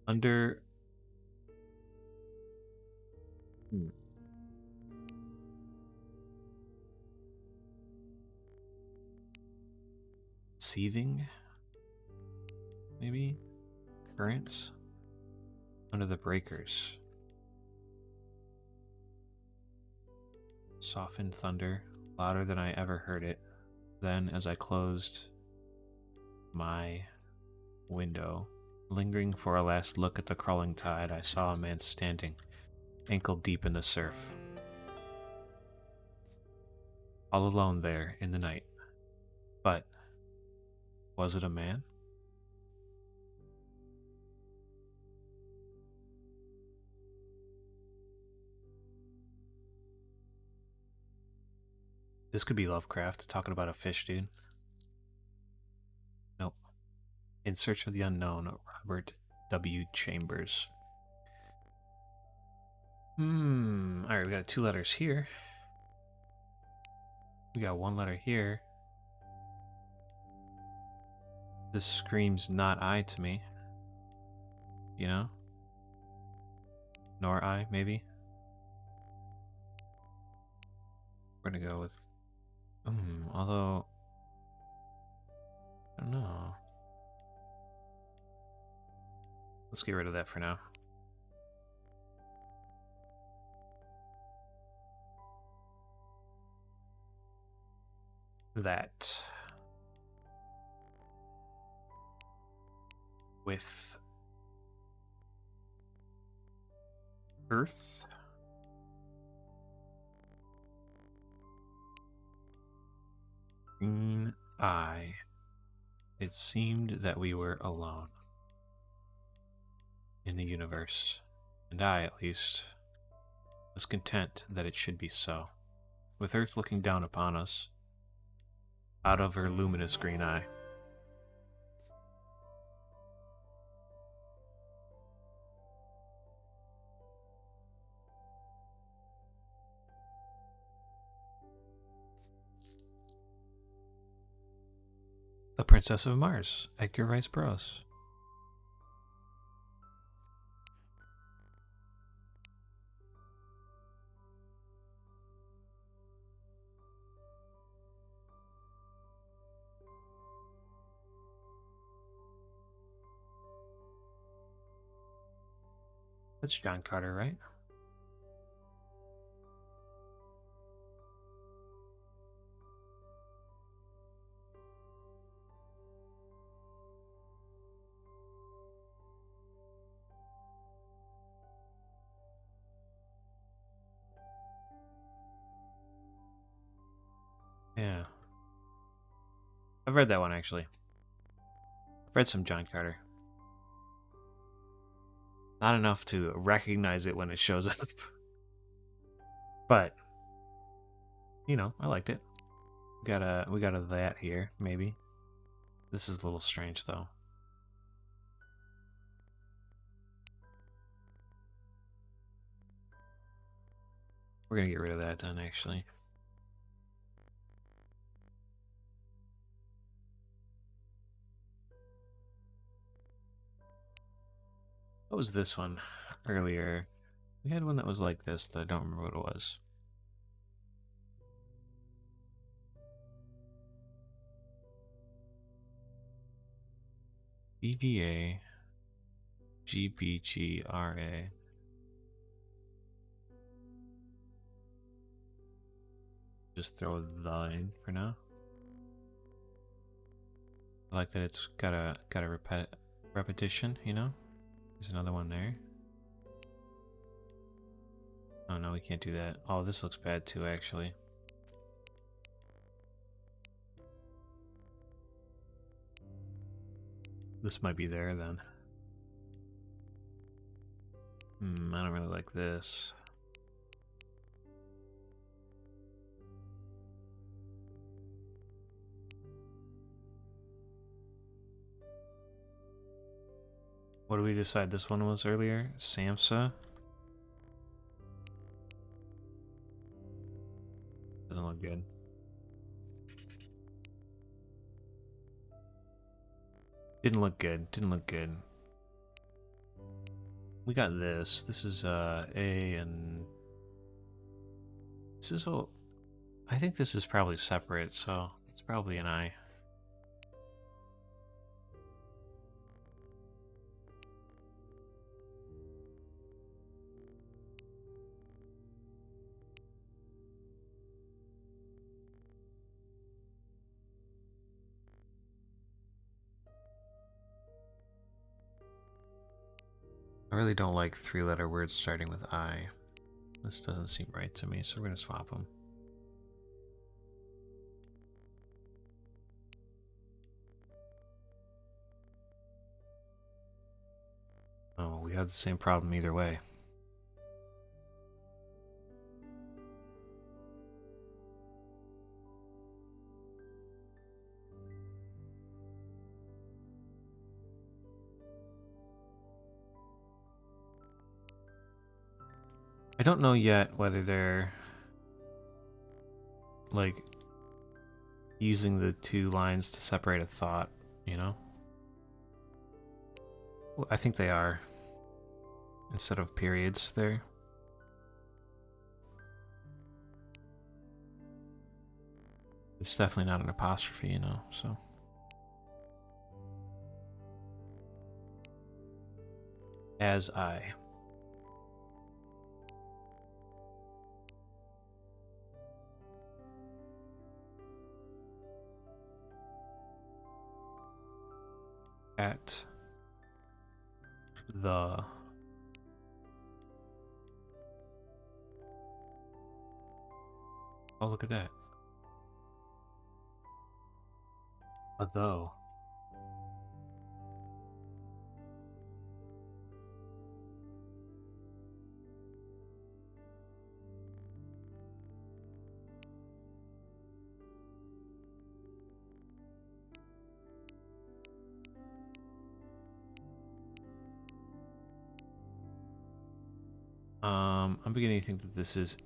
Under... Seething? Maybe? Currents? Under the breakers. Softened thunder, louder than I ever heard it. Then, as I closed my window, lingering for a last look at the crawling tide, I saw a man standing, ankle deep in the surf. All alone there in the night. But, was it a man? This could be Lovecraft talking about a fish, dude. Nope. In Search of the Unknown, Robert W. Chambers. Alright, we got 2 letters here. We got 1 letter here. This screams not I to me. You know? Nor I, maybe? We're gonna go with... although... I don't know. Let's get rid of that for now. That. With... Earth? Green eye. It seemed that we were alone. in the universe, and I, at least, was content that it should be so, with Earth looking down upon us out of her luminous green eye. The Princess of Mars, Edgar Rice Burroughs. That's John Carter, right? Yeah. I've read that one, actually. I've read some John Carter. Not enough to recognize it when it shows up. But, you know, I liked it. We got a that here, maybe. This is a little strange, though. We're gonna get rid of that then, actually. What was this one earlier? We had one that was like this that I don't remember what it was. EVA GBGRA. Just throw the in for now. I like that it's got a repetition, you know? There's another one there. Oh no, we can't do that. Oh, this looks bad too, actually. This might be there then. I don't really like this. What did we decide this one was earlier? Samsa? Doesn't look good. Didn't look good. Didn't look good. We got this. This is A and this is all. I think this is probably separate, so it's probably an I. I really don't like three-letter words starting with I. This doesn't seem right to me, so we're gonna swap them. Oh, we have the same problem either way. I don't know yet whether they're like using the two lines to separate a thought, you know? Well, I think they are. Instead of periods there. It's definitely not an apostrophe, you know, so. As I. At the. Oh, look at that. A though. I'm beginning to think that this is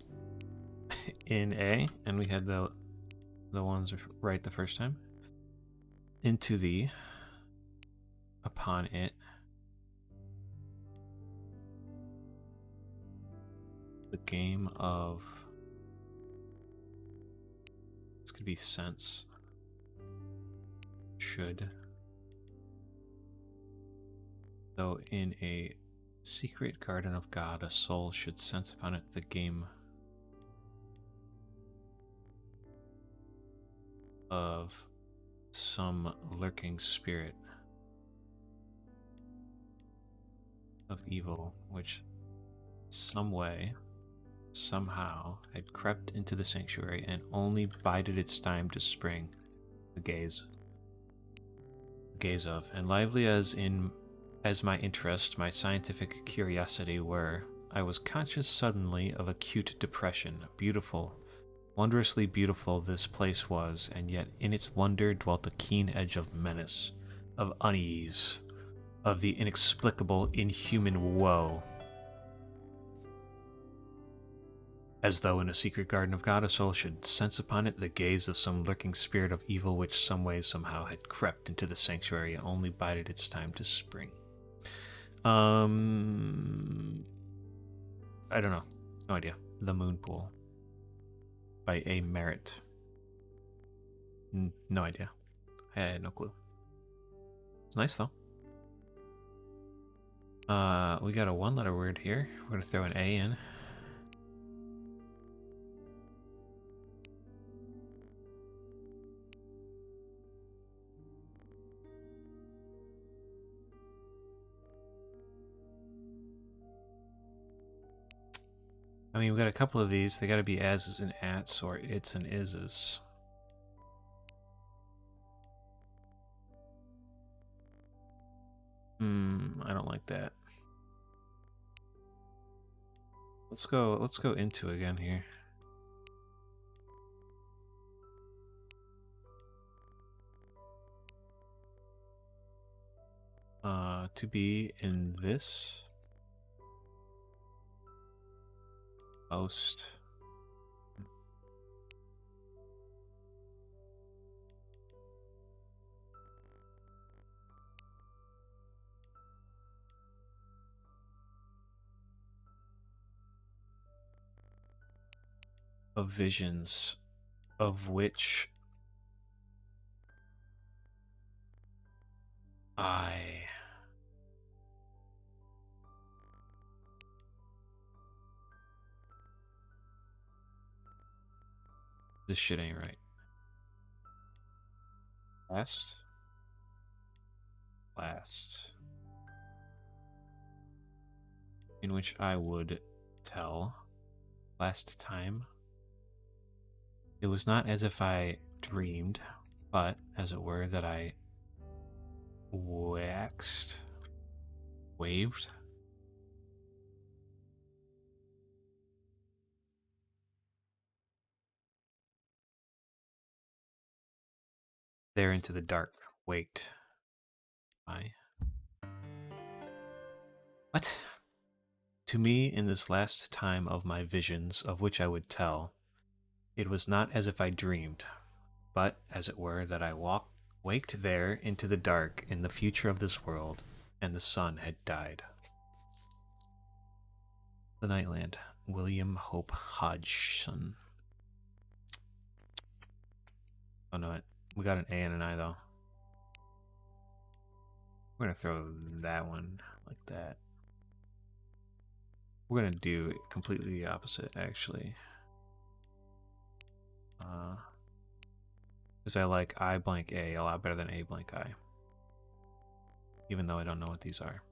in A, and we had the ones right the first time. Into the, upon it, the game of, this could be sense, should. Though in a secret garden of God, a soul should sense upon it the game of some lurking spirit of evil, which some way, somehow, had crept into the sanctuary and only bided its time to spring. The gaze of, and lively as my interest, my scientific curiosity were, I was conscious suddenly of acute depression. Beautiful, wondrously beautiful this place was, and yet in its wonder dwelt a keen edge of menace, of unease, of the inexplicable, inhuman woe. As though in a secret garden of God, a soul should sense upon it the gaze of some lurking spirit of evil which some way, somehow had crept into the sanctuary and only bided its time to spring. I don't know. No idea. The Moon Pool by A. Merritt. No idea. I had no clue. It's nice though. We got a one-letter word here. We're gonna throw an A in. I mean, we got a couple of these. They gotta be as's and ats, or its and is's. I don't like that. Let's go into again here. To be in this most of visions of which this shit ain't right. Last. In which I would tell last time. It was not as if I dreamed, but as it were that I waved. There into the dark, waked. What? To me, in this last time of my visions, of which I would tell, it was not as if I dreamed, but, as it were, that I waked there into the dark in the future of this world, and the sun had died. The Nightland, William Hope Hodgson. Oh no, we got an A and an I though. We're gonna throw that one like that. We're gonna do completely the opposite, actually. Because I like I blank A a lot better than A blank I. Even though I don't know what these are.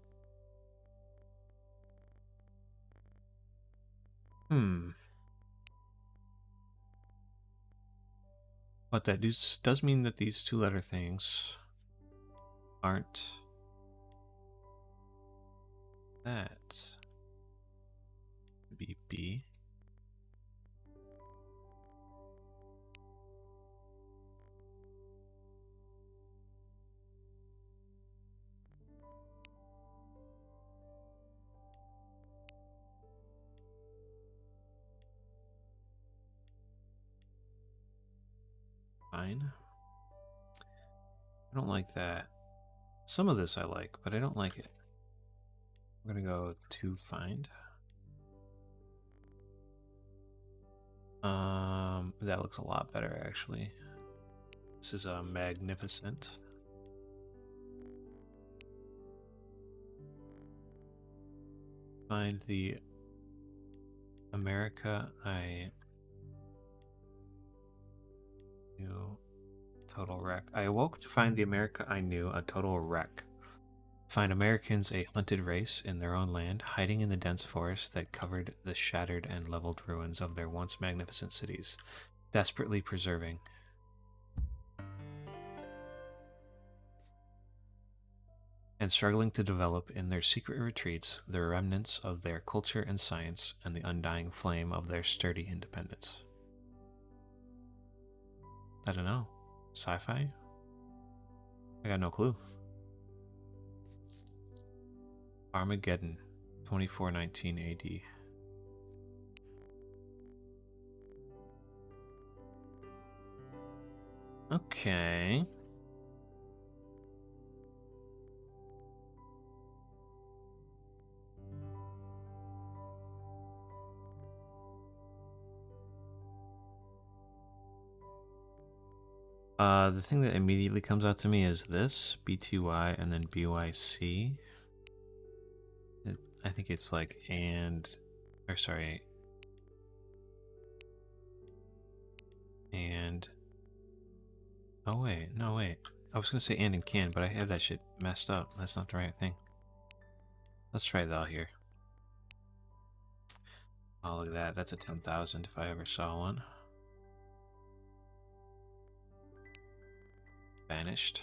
But that does mean that these two-letter things aren't that. B. Fine. I don't like that. Some of this I like, but I don't like it. We're gonna go to find. That looks a lot better actually. This is a magnificent. Find the America I knew. Total wreck. I awoke to find the America I knew a total wreck. Find Americans a hunted race in their own land, hiding in the dense forest that covered the shattered and leveled ruins of their once magnificent cities, desperately preserving. And struggling to develop in their secret retreats the remnants of their culture and science and the undying flame of their sturdy independence. I don't know. Sci-fi? I got no clue. Armageddon, 2419 AD. Okay. The thing that immediately comes out to me is this, BTY and then BYC. I think it's like and oh wait, no wait. I was gonna say and can, but I have that shit messed up. That's not the right thing. Let's try thou here. Oh, look at that. That's a 10,000 if I ever saw one. Vanished.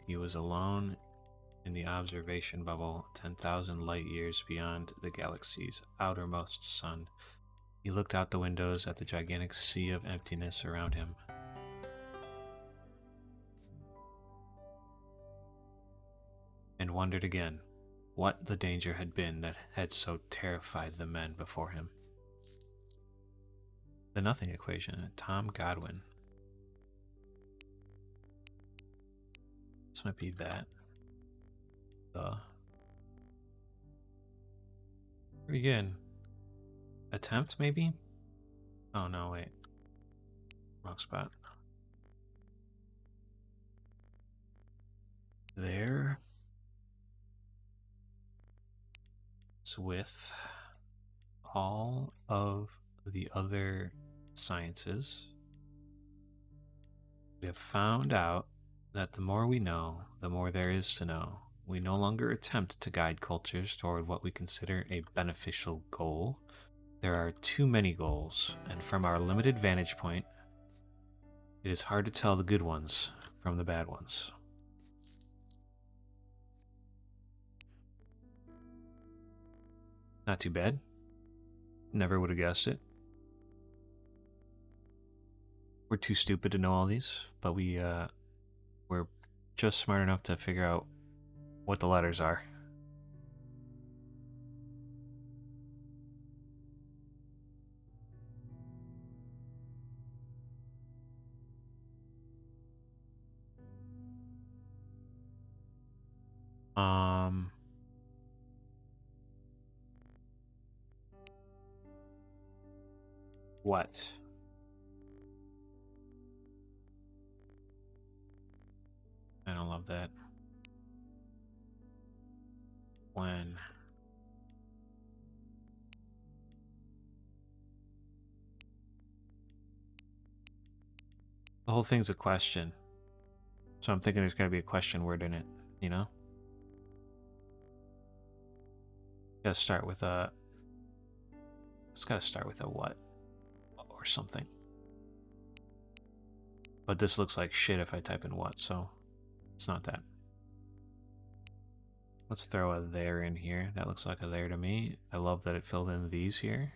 He was alone in the observation bubble, 10,000 light years beyond the galaxy's outermost sun. He looked out the windows at the gigantic sea of emptiness around him. And wondered again what the danger had been that had so terrified the men before him. The Nothing Equation, Tom Godwin. This might be that. Pretty good. Attempt, maybe? Oh, no, wait. Wrong spot. There. It's with all of the other sciences. We have found out that the more we know, the more there is to know. We no longer attempt to guide cultures toward what we consider a beneficial goal. There are too many goals, and from our limited vantage point, it is hard to tell the good ones from the bad ones. Not too bad. Never would have guessed it. We're too stupid to know all these, but we're just smart enough to figure out what the letters are. What? I don't love that. When? The whole thing's a question. So I'm thinking there's gotta be a question word in it, you know? Gotta start with a... It's gotta start with a what? Or something. But this looks like shit if I type in what, so it's not that. Let's throw a there in here. That looks like a there to me. I love that it filled in these here.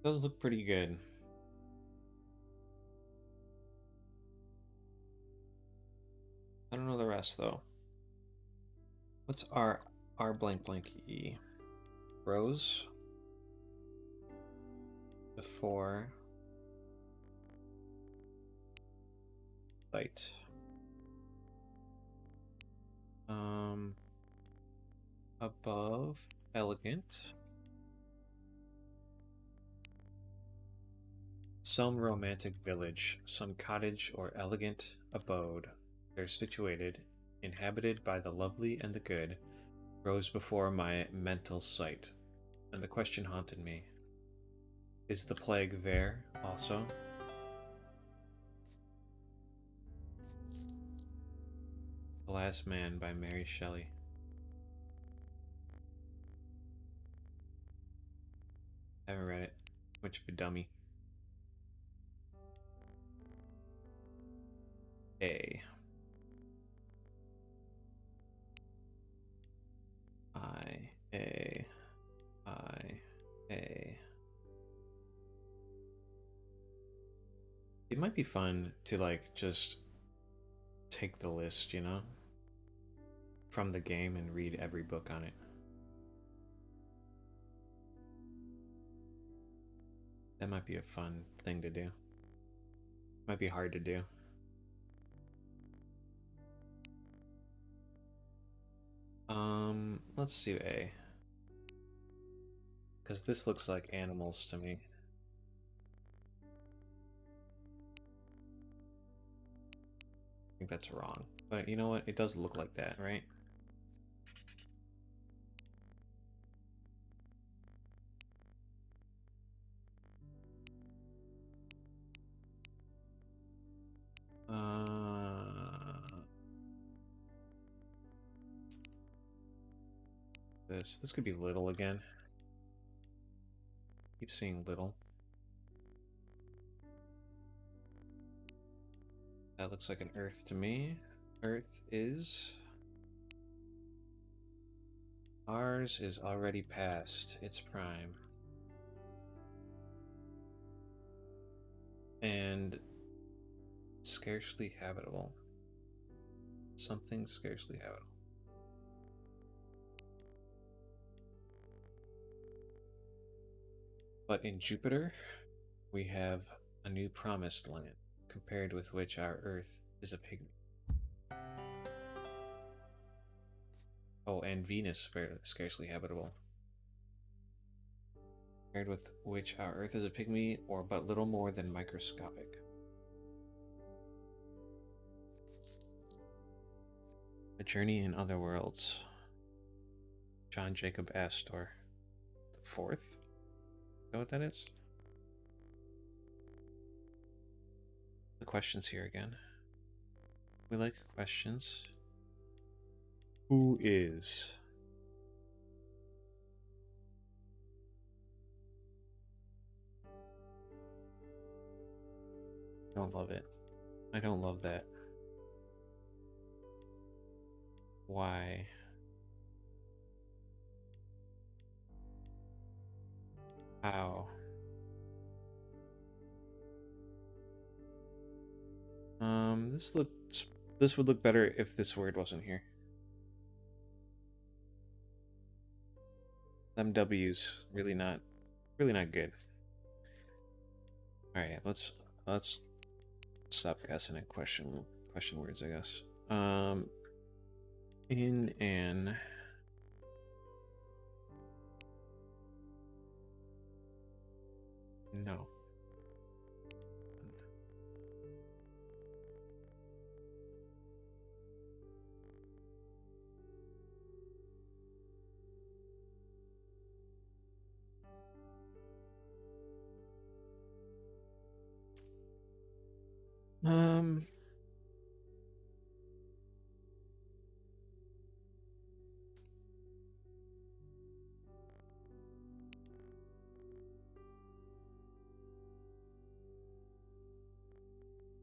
Does look pretty good. I don't know the rest though. What's R blank blank E? Rose before light. Above elegant. Some romantic village, some cottage or elegant abode. They're situated, inhabited by the lovely and the good, rose before my mental sight, and the question haunted me. Is the plague there also? The Last Man by Mary Shelley. I haven't read it. Much of a dummy. A. I. It might be fun to like just take the list, you know, from the game and read every book on it. That might be a fun thing to do. Might be hard to do. Let's do A. Because this looks like animals to me. I think that's wrong. But you know what? It does look like that, right? This could be little again. Keep seeing little. That looks like an Earth to me. Earth is... Ours is already past its prime. And scarcely habitable. Something scarcely habitable. But in Jupiter, we have a new promised land, compared with which our Earth is a pygmy. Oh, and Venus, scarcely habitable. Compared with which our Earth is a pygmy, or but little more than microscopic. A Journey in Other Worlds. John Jacob Astor. The fourth? Is that what that is? The questions here again. We like questions. Who is? I don't love it. I don't love that. Why? How? This would look better if this word wasn't here. Them W's really not good. All right, let's stop guessing at question words, I guess. In an no.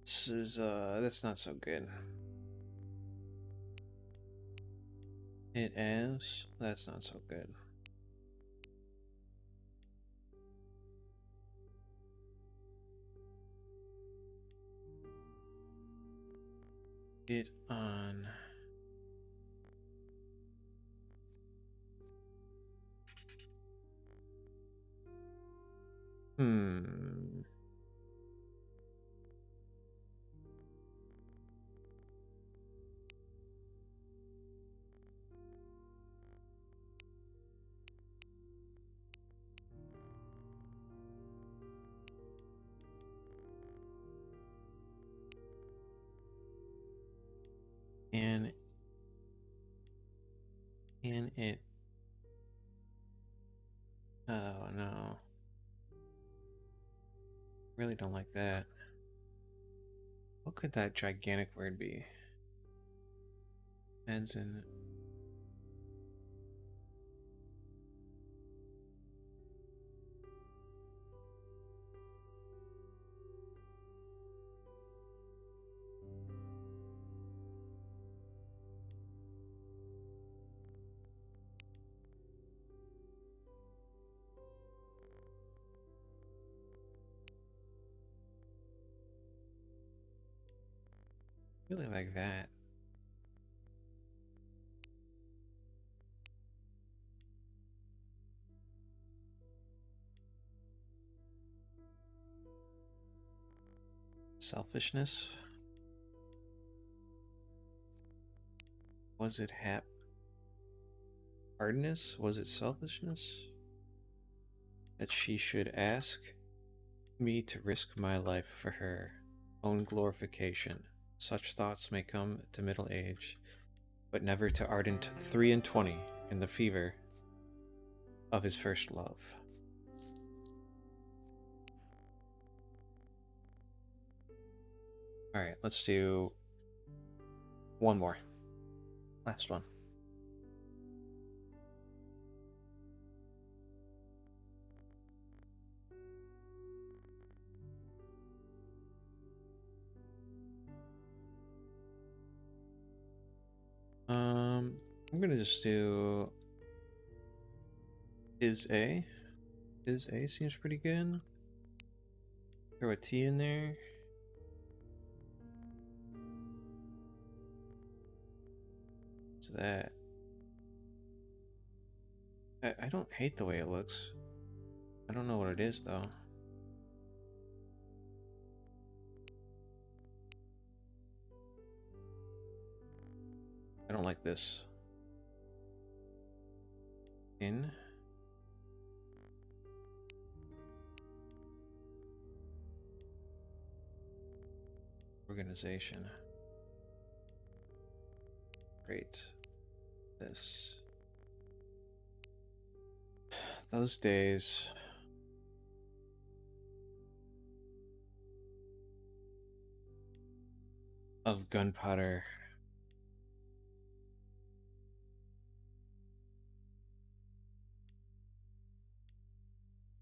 This is that's not so good. It is. That's not so good. Get on. Hmm. Can it? Oh no. Really don't like that. What could that gigantic word be? Ends in. Really like that. Selfishness? Was it hardness? Was it selfishness? That she should ask me to risk my life for her own glorification. Such thoughts may come to middle age, but never to ardent 3 and 20 in the fever of his first love. Alright, let's do one more. Last one. I'm gonna just do is A. Is A seems pretty good. Throw a T in there. What's that? I don't hate the way it looks. I don't know what it is though. I don't like this. In. Organization. Great. This. Those days. Of gunpowder.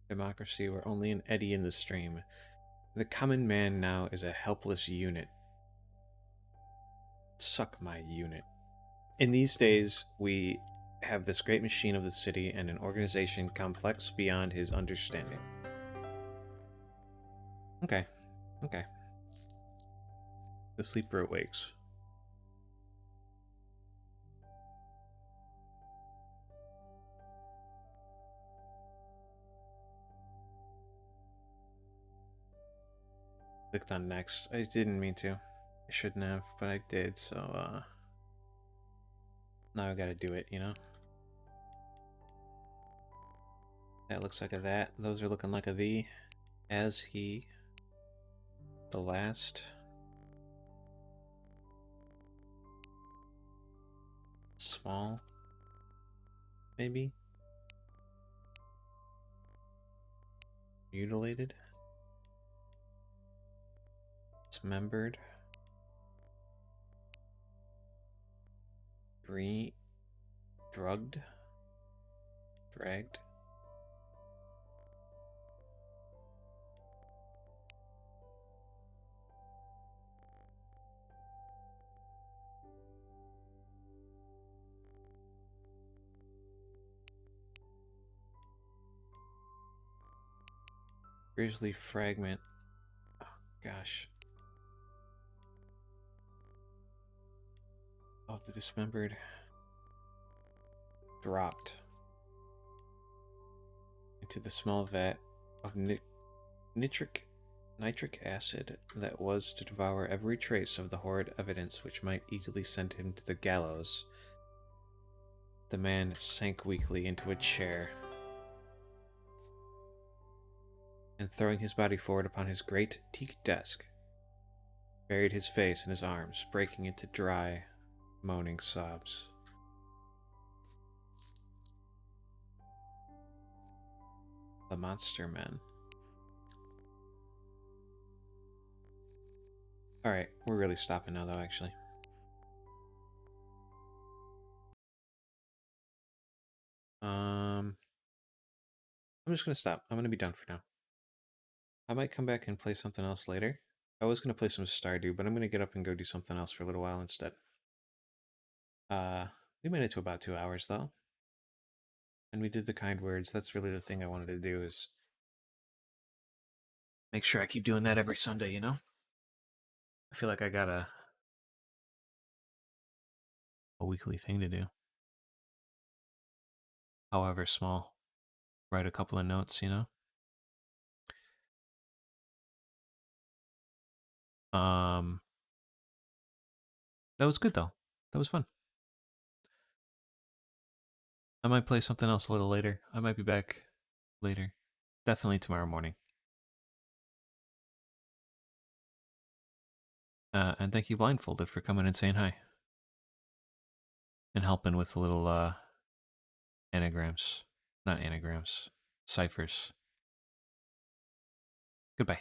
Democracy were only an eddy in the stream. The common man now is a helpless unit. Suck my unit. In these days, we have this great machine of the city and an organization complex beyond his understanding. Okay. Okay. The sleeper awakes. Clicked on next. I didn't mean to. I shouldn't have, but I did, so now I gotta do it, you know? That looks like a that. Those are looking like a the. As he. The last. Small. Maybe. Mutilated. Dismembered. Drugged. Dragged. Grizzly fragment. Oh, gosh. the dismembered dropped into the small vat of nitric acid that was to devour every trace of the horrid evidence which might easily send him to the gallows. The man sank weakly into a chair, and throwing his body forward upon his great teak desk, buried his face in his arms, breaking into dry, moaning sobs. The Monster Men. Alright, we're really stopping now, though, actually. I'm just gonna stop. I'm gonna be done for now. I might come back and play something else later. I was gonna play some Stardew, but I'm gonna get up and go do something else for a little while instead. We made it to about 2 hours, though. And we did the kind words. That's really the thing I wanted to do, is make sure I keep doing that every Sunday, you know? I feel like I got a weekly thing to do. However small. Write a couple of notes, you know? That was good, though. That was fun. I might play something else a little later. I might be back later. Definitely tomorrow morning. And thank you, Blindfolded, for coming and saying hi. And helping with the little, anagrams. Not anagrams. Ciphers. Goodbye.